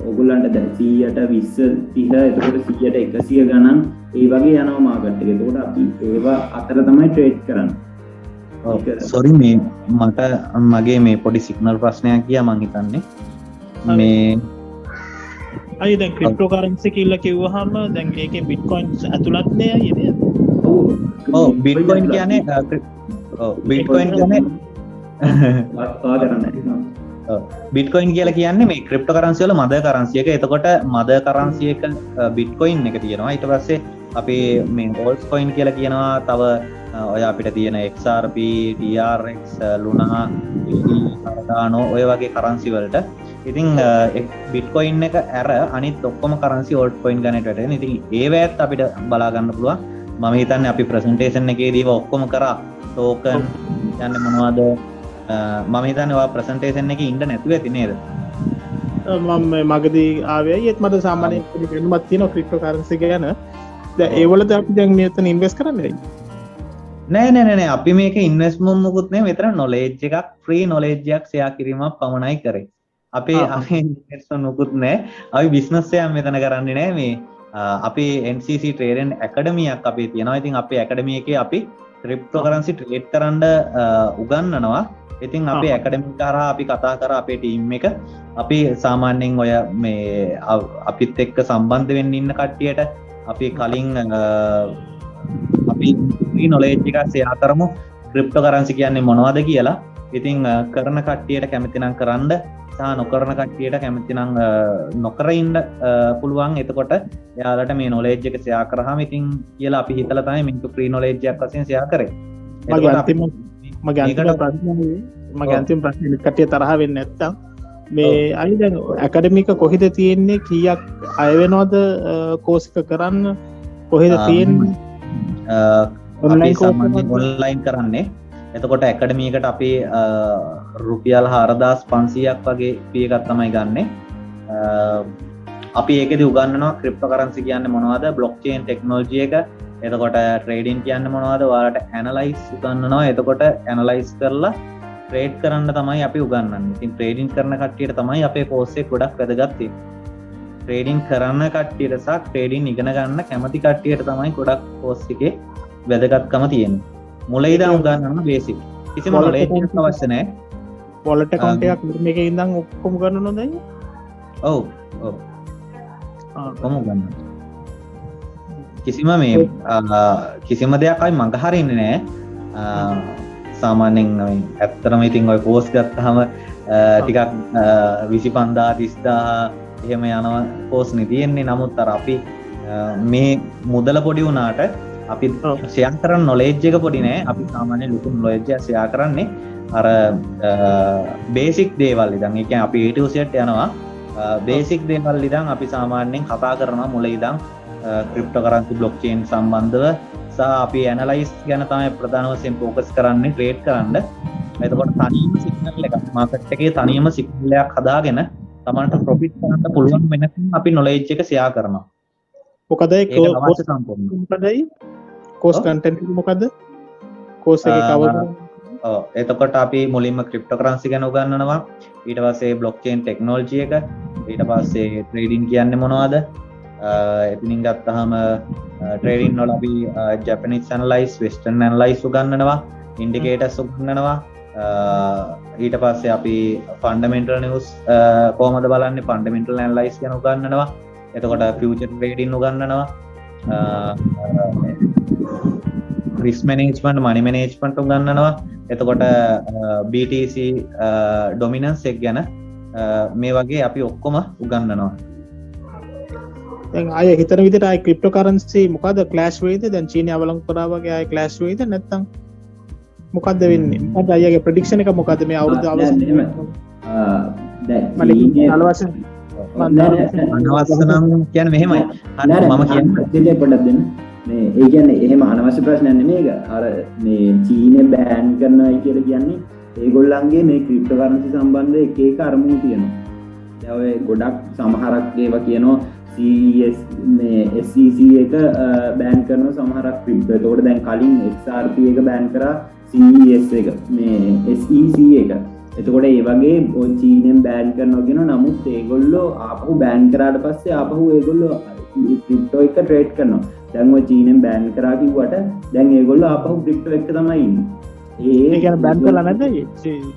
ඔගොල්ලන්ට දැන් 100ට 20 30 එතකොට 100ට 100 ගණන් ඒ වගේ යනවා මාකට් එක. එතකොට අපි ඒවා අතර තමයි ට්‍රේඩ් කරන්නේ. සෝරි මේ මට මගේ මේ පොඩි සිග්නල් ප්‍රශ්නයක් ගියා මං හිතන්නේ. මේ අයිය දැන් ක්‍රිප්ටෝ කරන්සි කියලා කිව්වහම දැන් ඒකේ බිට්කොයින්ස් ඇතුළත් නේ අයිය නේද? ඔව් බිට්කොයින් කියන්නේ බිට්කොයින් කියන්නේ බිට්කොයින් කියලා කියන්නේ මේ ක්‍රිප්ටෝ කරන්සි වල මදර් කරන්සි එක. එතකොට මදර් කරන්සි එක බිට්කොයින් එක තියෙනවා. ඊට පස්සේ අපි මේ ඕල්ට් කොයින් කියලා කියනවා. තව ඔය අපිට තියෙන XRP, TRX, Luna, Cardano ඔය වගේ කරන්සි වලට. ඉතින් බිට්කොයින් එක ඇර අනිත් ඔක්කොම කරන්සි ඕල්ට් කොයින් ගණයට වැටෙන. ඉතින් ඒවැත් අපිට බලා ගන්න පුළුවන්. මම හිතන්නේ අපි ප්‍රසන්ටේෂන් එකේදී ඔක්කොම කරා. ටෝකන් කියන්නේ මොනවද? මම හිතන්නේ ඔයා ප්‍රසන්ටේෂන් එකේ ඉන්න නැතුව ඇති නේද? මම මගදී ආවේ ඒත් මට සාමාන්‍යයෙන් පොඩි දැනුමක් තියෙනවා ක්‍රිප්ටෝ කරන්සි ගැන. දැන් ඒවලද අපි දැන් මෙතන ඉන්වෙස්ට් කරන්නේ? නෑ අපි මේක ඉන්වෙස්ට්මන්ට් මොකුත් නෙමෙයි. මෙතන නොලෙජ් එකක් ෆ්‍රී නොලෙජ් එකක් ෂෙයා කිරීමක් පමණයි කරේ. අපේ ඉන්වෙස්ට්මන්ට් මොකුත් නෑ. අපි බිස්නස් එකක් මෙතන කරන්නේ නෑ. මේ අපේ NCC Trading Academy එකක් අපේ තියෙනවා. ඉතින් අපේ academy එකේ අපි ක්‍රිප්ටෝ කරන්සි ට්‍රේඩ් කරන්න උගන්වනවා. ඉතින් අපේ ඇකඩමික් කරා අපි කතා කරා අපේ ටීම් එක. අපි සාමාන්‍යයෙන් ඔය මේ අපිත් එක්ක සම්බන්ධ වෙන්න ඉන්න කට්ටියට අපි කලින් අපි free knowledge එකක් share කරමු ක්‍රිප්ටෝ කරන්සි කියන්නේ මොනවද කියලා. ඉතින් කරන කට්ටියට කැමති නම් කරන්න සහ නොකරන කට්ටියට කැමති නම් නොකර ඉන්න පුළුවන්. එතකොට එයාලට මේ knowledge එක share කරාම ඉතින් කියලා අපි හිතලා තමයි මේක free knowledge එකක් වශයෙන් share කරේ. මගේ අන්තිම ප්‍රශ්නේ කට්ටිය තරහ වෙන්නේ නැත්තම් මේ අයි දැන් ඇකඩමික කොහෙද තියෙන්නේ? කීයක් අය වෙනවද කෝස් එක කරන්න? කොහෙද තියෙන්නේ? අපි සාමාන්‍යයෙන් ඔන්ලයින් කරන්නේ. එතකොට ඇකඩමි එකට අපි රුපියල් 4500ක් වගේ fee එකක් තමයි ගන්නෙ. අපි ඒකෙදි උගන්වනවා ක්‍රිප්ටෝ කරන්සි කියන්නේ මොනවද? බ්ලොක්චේන් ටෙක්නොලොජි එක එතකොට ට්‍රේඩින් කියන්න මොනවද ඔයාලට ඇනලයිස් උගන්වනවා එතකොට ඇනලයිස් කරලා ට්‍රේඩ් කරන්න තමයි අපි උගන්වන්නේ. ඉතින් ට්‍රේඩින් කරන කට්ටියට තමයි අපේ කෝස් එක ගොඩක් වැදගත් වෙන්නේ. ට්‍රේඩින් කරන කට්ටියට සහ ට්‍රේඩින් ඉගෙන ගන්න කැමති කට්ටියට තමයි ගොඩක් කෝස් එකේ වැදගත්කම තියෙන්නේ. මුල ඉඳන් උගන්වන්න බේසික්. කිසිම නොලෙජ් එකක් අවශ්‍ය නැහැ. වොලට් account එකක් මේකේ ඉඳන් ඔක්කොම ගන්නවද අයියා? ඔව් ඔව්. කොහොම ගන්න. කිසිම මේ කිසිම දෙයක් අයි මඟ හරින්නේ නැහැ. සාමාන්‍යයෙන් ඇත්තටම ඉතින් ඔය කෝස් ගත්තාම ටිකක් 25000 30000 එහෙම යනවා කෝස් නේ තියෙන්නේ. නමුත් අර අපි මේ මුදල පොඩි වුණාට අපි ෂෙයා කරන නොලෙජ් එක පොඩි නෑ. අපි සාමාන්‍ය ලොකු නොලෙජ් එක ෂෙයා කරන්නේ අර බේසික් දේවල් ඉඳන්. ඒ කියන්නේ අපි A to Z යනවා. බේසික් දේවල් ඉඳන් අපි සාමාන්‍යයෙන් කතා කරනවා මුල ඉඳන් ක්‍රිප්ටෝ කරන්සි බ්ලොක්චේන් සම්බන්ධව සහ අපි ඇනලයිස් ගැන තමයි ප්‍රධාන වශයෙන් ફોකස් කරන්නේ ට්‍රේඩ් කරන්න. එතකොට තනියම සිග්නල් එකක් මාකට් එකේ තනියම සිග්නල් එකක් හදාගෙන තමන්ට ප්‍රොෆිට් කරන්න පුළුවන් වෙනකන් අපි නොලෙජ් එක ෂෙයා කරනවා. මොකද ඒ කෝස් සම්පූර්ණ මොකදයි කෝස් කන්ටෙන්ට් එක මොකද කෝස් එකේ කවර් ඔව් එතකොට අපි මුලින්ම ක්‍රිප්ටෝ කරන්සි ගැන උගන්වනවා ඊට පස්සේ බ්ලොක්චේන් ටෙක්නොලොජි එක ඊට පස්සේ ට්‍රේඩින් කියන්නේ මොනවද එතනින් ගත්තාම ට්‍රේඩින් වල අපි ජැපනීස් ඇනලයිස් වෙස්ටර්න් ඇනලයිස් උගන්වනවා ඉන්ඩිකේටර්ස් උගන්වනවා ඊට පස්සේ අපි ෆන්ඩමෙන්ටල් නිවුස් කොහොමද බලන්නේ ෆන්ඩමෙන්ටල් ඇනලයිස් ගැන උගන්වනවා එතකොට ෆියුචර් ට්‍රේඩින් උගන්වනවා රිස්ක් මැනේජ්මන්ට් මනි මැනේජ්මන්ට් උගන්වනවා එතකොට BTC ඩොමිනන්ස් එක ගැන මේ වගේ අපි ඔක්කොම උගන්වනවා දැන් අය හිතන විදිහට ආයි ක්‍රිප්ටෝ කරන්සි මොකද ක්ලෑෂ් වෙයිද දැන් චීනය අවලංගු කරා වගේ ආයි ක්ලෑෂ් වෙයිද නැත්නම් මොකද්ද වෙන්නේ මොකද අයගේ ප්‍රෙඩික්ෂන් එක මොකද්ද මේ අවුරුදු අවසන් අනවශ්‍ය නම් කියන්නේ මෙහෙමයි මම කියන්නේ පොඩ්ඩක් දෙන්න මේ ඒ කියන්නේ එහෙම අනවශ්‍ය ප්‍රශ්නයක් නෙමෙයි අර මේ චීනේ බෑන් කරනයි කියලා කියන්නේ ඒගොල්ලන්ගේ මේ ක්‍රිප්ටෝ කරන්සි සම්බන්ධ එක එක අරමුණු තියෙනවා දැන් ඔය ගොඩක් සමහරක් ඒවා කියනවා CES මේ SEC එක බෑන් කරනවා සමහරක් ක්‍රිප්ටෝ. ඒතකොට දැන් කලින් XRP එක බෑන් කරා CES එක මේ SEC එක. එතකොට ඒ වගේ ඔය චීනෙන් බෑන් කරනවා කියනවා. නමුත් ඒගොල්ලෝ ආපහු බෑන් කරාට පස්සේ ආපහු ඒගොල්ලෝ ක්‍රිප්ටෝ එක ට්‍රේඩ් කරනවා. දැන් ඔය චීනෙන් බෑන් කරා කිව්වට දැන් ඒගොල්ලෝ ආපහු ක්‍රිප්ටෝ එක තමයි ඉන්නේ. ඒ කියන්නේ බෑන් කරලා නැද්ද?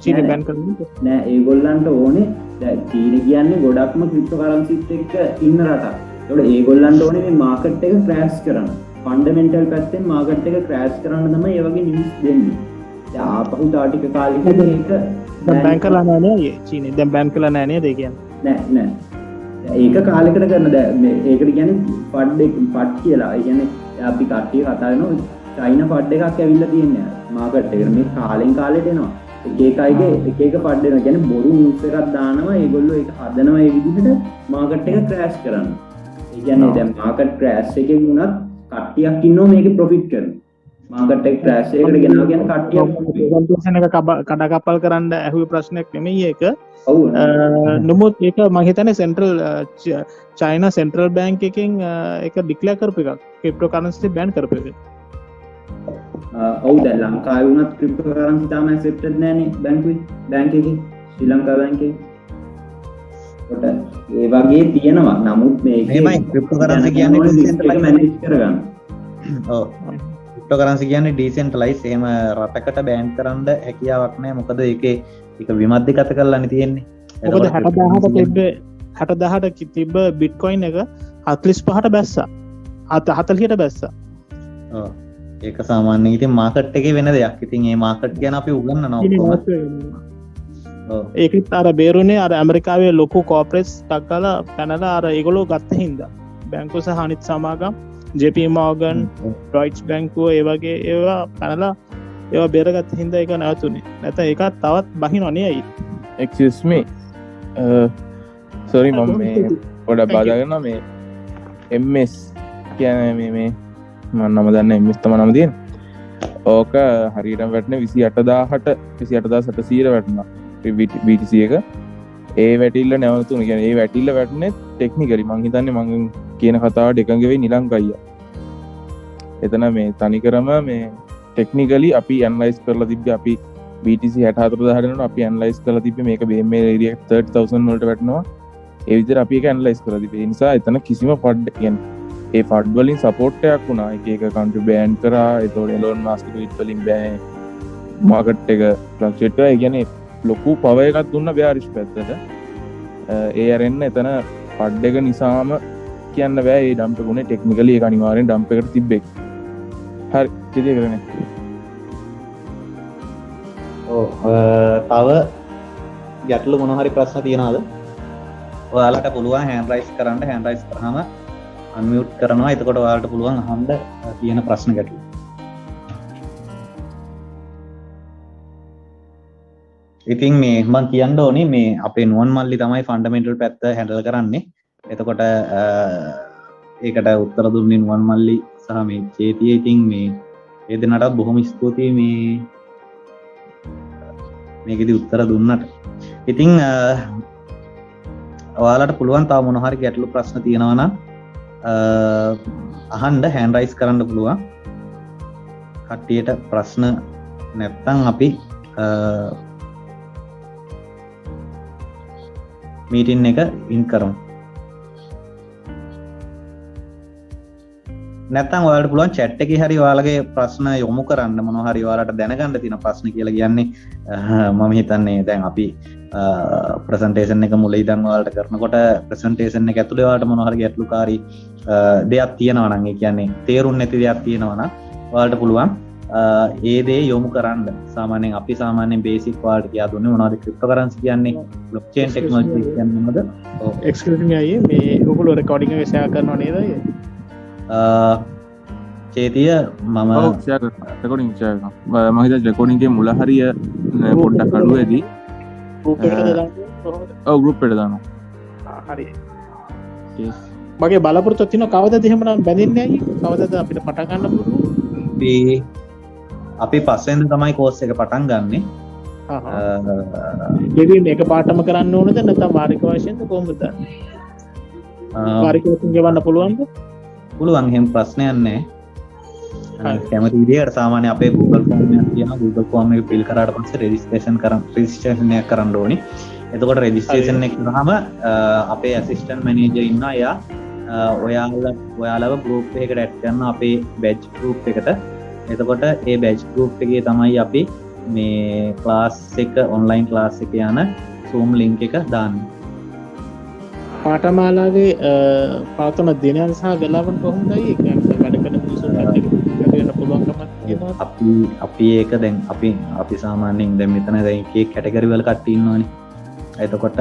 චීනෙ බෑන් කරන්නේ නෑ ඒගොල්ලන්ට ඕනේ දැන් චීන කියන්නේ ගොඩක්ම ක්‍රිප්ටෝ කරන්සිත් එක්ක ඉන්න රටක්. ඒකට ඒගොල්ලන්ට ඕනේ මේ මාකට් එක ක්‍රෑෂ් කරන්න. ෆන්ඩමෙන්ටල් පැත්තෙන් මාකට් එක ක්‍රෑෂ් කරන්න තමයි මේ වගේ නිවුස් දෙන්නේ. දැන් ආපහු තා ටික කාලෙකින් මේක දැන් බෑන් කරලා නෑ නේ චීනෙ. දැන් බෑන් කරලා නෑ නේද ඒ කියන්නේ? නෑ. ඒක කාලෙකට කරන දැන් මේ ඒකට කියන්නේ ෆඩ් කියලා. ඒ කියන්නේ අපි කට්ටිය කතා කරනවා චයිනා ෆඩ් එකක් ඇවිල්ලා තියෙනවා මාකට් එකට. මේ කාලෙන් කාලෙට එනවා. එක අයගේ එක ෆඩ් වෙනවා. කියන්නේ බොරු නිවුස් එකක් දානවා ඒගොල්ලෝ ඒක හදනවා ඒ විදිහට මාකට් එක ක්‍රෑෂ් කරන්න. ඒ කියන්නේ දැන් මාකට් ක්‍රෑෂ් එකකින් වුණත් කට්ටියක් ඉන්නවා මේකේ ප්‍රොෆිට් කරන. මාකට් එක ක්‍රෑෂ් එකකට ගෙනවා කියන්නේ කට්ටියක් ප්‍රොෆිට් එක කඩාකප්පල් කරන්න ඇහුවේ ප්‍රශ්නයක් නෙමෙයි ඒක. නමුත් ඒක මම හිතන්නේ සෙන්ට්‍රල් චයිනා සෙන්ට්‍රල් බැංක් එකෙන් ඒක ඩික්ලෙයාර් කරපු එකක්. ක්‍රිප්ටෝ කරන්සි බෑන් කරපු එක. ඔව් දැන් ලංකාවේ වුණත් ක්‍රිප්ටෝ කරන්සි තාම ඇක්සෙප්ටඩ් නෑනේ බැංක් එකේ ශ්‍රී ලංකා බැංකේ. කොට ඒ වගේ තියෙනවා. නමුත් මේකේ මේමයි ක්‍රිප්ටෝ කරන්සි කියන්නේ ඩිසෙන්ට්‍රලයිස් මැනේජ් කරගන්න. ඔව් ක්‍රිප්ටෝ කරන්සි කියන්නේ ඩිසෙන්ට්‍රලයිස් එහෙම රටකට බෑන් කරන්න හැකියාවක් නැහැ. මොකද ඒකේ ඒක විමධ්‍යගත කරලානේ තියෙන්නේ. මොකද 60000ට තිබ්බ බිට්කොයින් එක 45ට බැස්සා. 40ට බැස්සා. ඔව් ඒක සාමාන්‍යයෙන් ඉතින් මාකට් එකේ වෙන දෙයක්. ඉතින් මේ මාකට් ගැන අපි උගන්වනවා කොහොමද? ඔව් ඒකත් අර බේරුනේ අර ඇමරිකාවේ ලොකු කෝපරේට්ස් ටක්කලා පැනලා අර ඒගොල්ලෝ ගත්ත හින්දා. බැංකුව සහ අනිත් සමාගම් JP Morgan, Deutsche Bank ඒ වගේ ඒවා පැනලා ඒවා බේරගත්ත හින්දා ඒක නැවතුනේ. නැත්නම් ඒකත් තවත් බහිනව නේ අයි. Excuse me. sorry මම මේ පොඩක් බාධා කරනවා මේ MS කියන්නේ මේ මම නම දන්නේ MS තමයි නම තියෙන්නේ. ඕක හරියටම වැටෙන 28700 වැටුණා BTC එක. ඒ වැටිල්ල නැවතුණා. කියන්නේ ඒ වැටිල්ල වැටුනේ ටෙක්නිකලි මං හිතන්නේ මං කියන කතාවට එකඟ වෙයි නිලංග අයියා. එතන මේ තනිකරම මේ ටෙක්නිකලි අපි ඇන්ලයිස් කරලා තිබ්බේ අපි BTC 64 දාගෙන අපි ඇන්ලයිස් කරලා තිබ්බේ මේක මේ ඒරියා 30000 වලට වැටෙනවා ඒ විදිහට අපි ඒක ඇන්ලයිස් කරලා තිබ්බේ. ඒ නිසා එතන කිසිම ෆඩ් කියන්නේ ඒ ෆඩ් වලින් සපෝට් එකක් වුණා. එක කන්ට්‍රි බෑන් කරා. ඒතකොට එලොන් මස්ක් ට්වීට් වලින් බෑ මාකට් එක ෆ්ලක්චුවේට් කරා. ඒ කියන්නේ ලොකු පවර් එකක් දුන්න බෑරිෂ් පැත්තට. ඒ අරෙන්න එතන ෆඩ් එක නිසාම කියන්න බෑ ඒ ඩම්ප් එක උනේ ටෙක්නිකලි ඒක අනිවාර්යෙන් ඩම්ප් එකට තිබ්බේ. හරි ඉතින් කරන්නේ. තව ගැටලු මොන හරි ප්‍රශ්න තියෙනවද? ඔයාලට පුළුවන් හෑන්ඩ් රයිස් කරන්න. හෑන්ඩ් රයිස් කරාම අන්මියුට් කරනවා. එතකොට ඔයාලට පුළුවන් අහන්න තියෙන ප්‍රශ්න ගැටලු. ඉතින් මේ මම කියන්න ඕනේ මේ අපේ නුවන් මල්ලි තමයි ෆන්ඩමෙන්ටල් පැත්ත හැන්ඩල් කරන්නේ. එතකොට ඒකට උත්තර දුන්නේ නුවන් මල්ලි සහ මේ චේතිය. ඉතින් මේ ඒ දෙනාට බොහොම ස්තුතියි මේකෙදි උත්තර දුන්නට. ඉතින් ඔයාලට පුළුවන් තව මොන හරි ගැටලු ප්‍රශ්න තියෙනවා නම් අහන්න හෑන්ඩ් රයිස් කරන්න පුළුවන්. කට්ටියට ප්‍රශ්න නැත්තම් අපි මීටින් එක ඉන් කරමු. නැත්තම් ඔයාලට පුළුවන් chat එකේ හරි ඔයාලගේ ප්‍රශ්න යොමු කරන්න. මොනවා හරි ඔයාලට දැනගන්න තියෙන ප්‍රශ්න කියලා කියන්නේ මම හිතන්නේ දැන් අපි ප්‍රසන්ටේෂන් එක මුල ඉඳන් ඔයාලට කරනකොට ප්‍රසන්ටේෂන් එක ඇතුලේ ඔයාලට මොනවා හරි ගැටලුකාරී දෙයක් තියෙනවා නම් ඒ කියන්නේ තේරුම් නැති දෙයක් තියෙනවා නම් ඔයාලට පුළුවන් ඒ දේ යොමු කරන්න. සාමාන්‍යයෙන් අපි සාමාන්‍යයෙන් බේසික් ඔයාලට කියා දුන්නේ මොනවද ක්‍රිප්ටෝකරන්සි කියන්නේ, බ්ලොක්චේන් ටෙක්නොලොජි කියන්නේ මොනවද? එක්ස්කියුස් මී අයියේ මේ ඔයගොල්ලෝ රෙකෝඩින් එක ෂෙයා කරනව නේද අයියේ? චේතිය මම රෙකෝඩින් ෂෙයා කරනවා. මම හිතා රෙකෝඩින් එකේ මුල හරිය පොඩ්ඩක් අඩු වෙදී ගෲප් එකට දාන්න කොහොමද? ඔව් ගෲප් එකට දානවා. හරි. මගේ බලාපොරොත්තු තියෙනවා කවදද එහෙම නම් බැඳින්නේ අයියේ? කවදද අපිට පටන් ගන්න පුළුවන්? අපි පස්වෙන්ද තමයි කෝස් එක පටන් ගන්නෙ. ගෙවින් එක පාටම කරන්න ඕනද නැත්නම් වාරික වශයෙන්ද කොහොමද? වාරික වශයෙන් ගෙවන්න පුළුවන්ද? පුළුවන්. එහෙම ප්‍රශ්නයක් නැහැ. කැමති විදිහට සාමාන්‍ය අපේ Google form එකක් තියෙනවා. Google form එක fill කරාට පස්සේ registration එකක් කරන්න ඕනේ. එතකොට registration එක කරාම අපේ assistant manager ඉන්නවා. එයා ඔයාලව group එකකට add කරනවා අපේ batch group එකට. එතකොට ඒ batch group එකේ තමයි අපි මේ class එක online class එක යන Zoom link එක දාන්නේ. පාඨමාලාවේ පවත්වන දිනයන් සහ වෙලාවන් කොහොමද ඒ කියන්නේ වැඩ කරන මිනිස්සුන්ට ගන්න පුළුවන්කමක් තියෙනවද? අපි ඒක දැන් අපි සාමාන්‍යයෙන් දැන් මෙතන දැන් එක කැටගරි වල කට්ටිය ඉන්නවනේ. එතකොට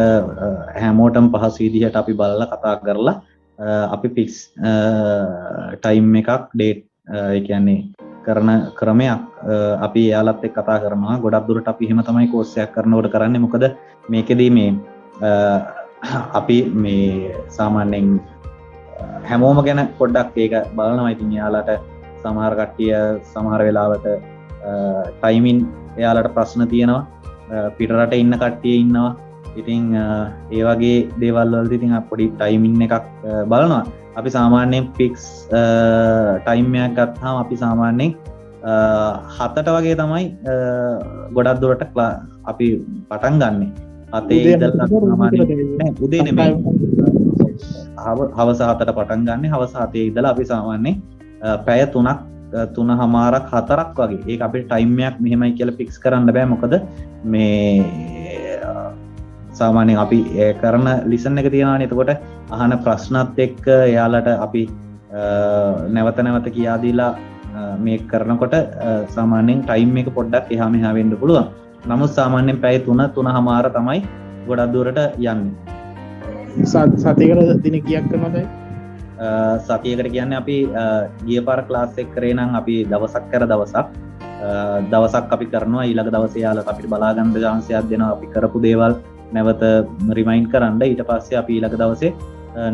හැමෝටම පහසු විදිහට අපි බලලා කතා කරලා අපි ෆික්ස් ටයිම් එකක් ඩේට් ඒ කියන්නේ කරන ක්‍රමයක් අපි එයාලත් එක්ක කතා කරනවා. ගොඩක් දුරට අපි එහෙම තමයි කෝස් එකක් කරනකොට කරන්නේ. මොකද මේකෙදී මේ අපි මේ සාමාන්‍යයෙන් හැමෝම ගැන පොඩ්ඩක් ඒක බලනවා. ඉතින් එයාලට සමහර කට්ටිය සමහර වෙලාවට ටයිමින් එයාලට ප්‍රශ්න තියෙනවා. පිටරට ඉන්න කට්ටිය ඉන්නවා. ඉතින් ඒ වගේ දේවල් වලදී ඉතින් පොඩි ටයිමින් එකක් බලනවා. අපි සාමාන්‍යයෙන් ෆික්ස් ටයිම් එකක් ගත්තාම අපි සාමාන්‍යයෙන් 7ට වගේ තමයි ගොඩක් දුරට අපි පටන් ගන්නෙ. 7 ඉඳලා සාමාන්‍යයෙන් උදේ නෙමෙයි. හවස 7ට පටන් ගන්නෙ. හවස 7 ඉඳලා අපි සාමාන්‍යයෙන් පැය 3:00ක් 4ක් වගේ. ඒක අපිට ටයිම් එකක් මෙහෙමයි කියලා ෆික්ස් කරන්න බෑ. මොකද මේ සාමාන්‍යයෙන් අපි කරන ලිසන් එක තියෙනවානේ. එතකොට අහන ප්‍රශ්නත් එක්ක එයාලට අපි නැවත නැවත කියා දීලා මේක කරනකොට සාමාන්‍යයෙන් ටයිම් එක පොඩ්ඩක් එහා මෙහා වෙන්න පුළුවන්. නමුත් සාමාන්‍යයෙන් පැය 3:00 තමයි ගොඩක් දුරට යන්නේ. සතියකට දින කීයක් කරනවද? සතියකට කියන්නේ අපි ගිය පාර ක්ලාස් එක කරේ නම් අපි දවසක් අපි කරනවා. ඊළඟ දවසේ යාළුවා අපිට බලා ගන්න chance එකක් දෙනවා. අපි කරපු දේවල් නැවත රිමයින්ඩ් කරන්න. ඊට පස්සේ අපි ඊළඟ දවසේ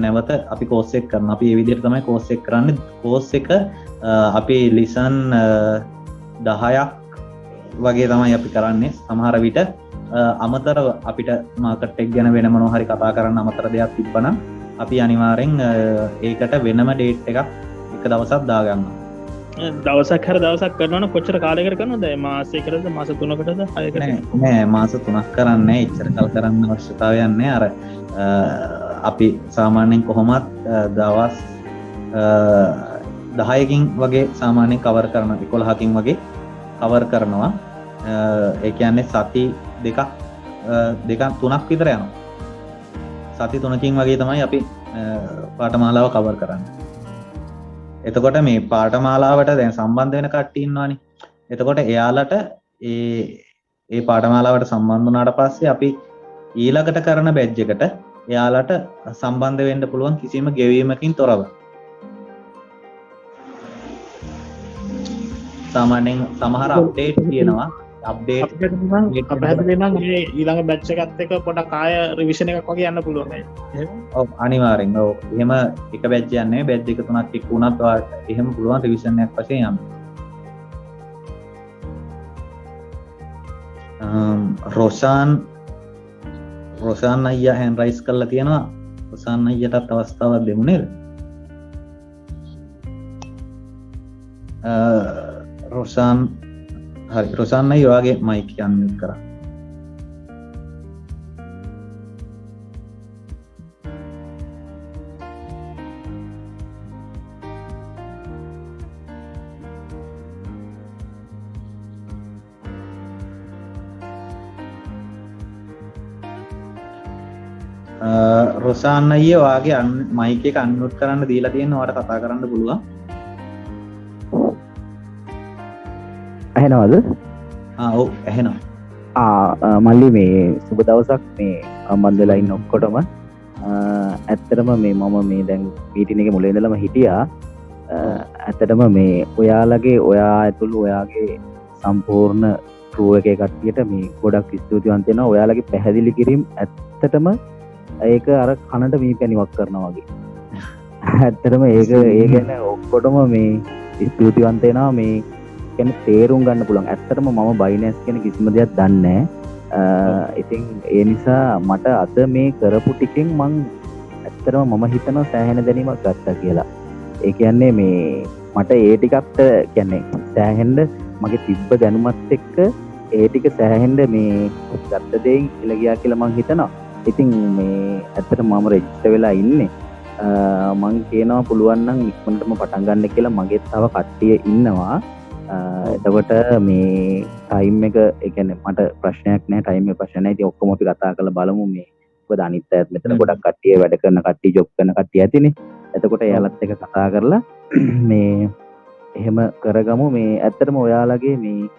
නැවත අපි කෝස් එක කරනවා. අපි මේ විදිහට තමයි කෝස් එක කරන්නේ. කෝස් එක අපි ලිසන් 10ක් වගේ තමයි අපි කරන්නේ. සමහර විට අමතරව අපිට මාකට් එක ගැන වෙන මොනවා හරි කතා කරන්න අමතර දෙයක් තිබ්බනම් අපි අනිවාර්යෙන් ඒකට වෙනම ඩේට් එකක් එක දවසක් දාගන්නවා. දවසක් හර දවසක් කරනවන කොච්චර කාලයකට කරනවද මාසයකටද මාස 3කටද 6කටද නෑ මාස 3ක් කරන්නේ එච්චර කල් කරන්න අවශ්‍යතාවයක් නෑ අර අපි සාමාන්‍යයෙන් කොහොමත් දවස් 10කින් වගේ සාමාන්‍යයෙන් කවර් කරනවා 11කින් වගේ කවර් කරනවා ඒ කියන්නේ සති දෙකක් තුනක් විතර යනවා සති 3කින් වගේ තමයි අපි පාඨමාලාව කවර් කරන්නේ එතකොට මේ පාඨමාලාවට දැන් සම්බන්ධ වෙන කට්ටිය ඉන්නවනේ එතකොට එයාලට ඒ පාඨමාලාවට සම්බන්ධ වුණාට පස්සේ අපි ඊළඟට කරන බැච් එකට එයාලට සම්බන්ධ වෙන්න පුළුවන් කිසිම ගෙවීමකින් තොරව. සාමාන්‍යයෙන් සමහර අප්ඩේට් තියෙනවා. අප්ඩේට් අපහැදිලි නම් මේ ඊළඟ බැච් එකත් එක්ක පොඩක් ආය රිවිෂන් එකක් වගේ යන්න පුළුවන් නේද? ඔව් අනිවාර්යෙන්. ඔව්. එහෙම එක බැච් එකක් නෙවෙයි බැච් දෙක තුනක් එක්ක වුණත් ඔයාලට එහෙම පුළුවන් රිවිෂන් එකක් වශයෙන් යන්න. රොෂාන් අයියා හෑන්ඩ් රයිස් කරලා තියෙනවා රොෂාන් අයියටත් අවස්ථාවක් දෙමු නේද රොෂාන් අයියා ඔයාගේ මයික් එක අන්මියුට් කරා රොෂාන් අයියා ඔයාගේ මයික් එක අන්මියුට් කරන්න දීලා තියෙනවා ඔයාලට කතා කරන්න පුළුවන් ඇහෙනවද ඔව් ඇහෙනවා මල්ලි මේ සුබ දවසක් මේ සම්බන්ධ වෙලා ඉන්න ඔක්කොටම ඇත්තටම මේ මම මේ දැන් මීටින් එකේ මුල ඉඳලම හිටියා ඇත්තටම මේ ඔයා ඇතුළු ඔයාගේ සම්පූර්ණ ක්‍රූ එකේ කට්ටියට මේ ගොඩක් ස්තුතිවන්ත වෙනවා ඔයාලගේ පැහැදිලි කිරීම ඇත්තටම ඒක අර කනට මී පැණිවක් කරනවා වගේ ඇත්තටම ඒ ගැන ඔක්කොටම මේ ස්තුතිවන්ත වෙනවා මේ කියන්නේ තේරුම් ගන්න පුළුවන් ඇත්තටම මම බයිනස් කියන කිසිම දෙයක් දන්නේ නැහැ ඉතින් ඒ නිසා මට අද මේ කරපු ටිකෙන් මං ඇත්තටම මම හිතනවා සෑහෙන දැනීමක් ගත්තා කියලා ඒ කියන්නේ මේ මට ඒ ටිකත් කියන්නේ සෑහෙන්න මගේ තිබ්බ දැනුමත් එක්ක ඒ ටික සෑහෙන්න මේ ගත්ත දෙයින් ඉල ගියා කියලා මං හිතනවා ඉතින් මේ ඇත්තට මම රෙජිස්ටර් වෙලා ඉන්නේ මං කියනවා පුළුවන් නම් ඉක්මනටම පටන් ගන්න කියලා මගේ තව කට්ටිය ඉන්නවා එතකොට මේ ටයිම් එක ඒ කියන්නේ මට ප්‍රශ්නයක් නැහැ ටයිම් එක ප්‍රශ්න නැහැ ඉතින් ඔක්කොම අපි කතා කරලා බලමු මේ මොකද අනිත් අයත් මෙතන ගොඩක් කට්ටිය වැඩ කරන කට්ටිය ජොබ් කරන කට්ටිය ඇතිනේ එතකොට එයාලත් එක්ක කතා කරලා මේ එහෙම කරගමු මේ ඇත්තටම ඔයාලගේ මේ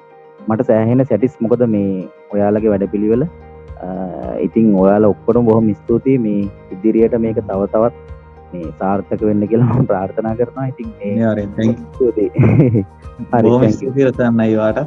මට සෑහෙන සැටිස් මොකද මේ ඔයාලගේ වැඩපිළිවෙල ඉතින් ඔයාලා ඔක්කොටම බොහොම ස්තුතියි මේ ඉදිරියට මේක තව තවත් මේ සාර්ථක වෙන්න කියලා මම ප්‍රාර්ථනා කරනවා ඉතින් හරි බොහොම ස්තුතියි රොෂාන් අයියාට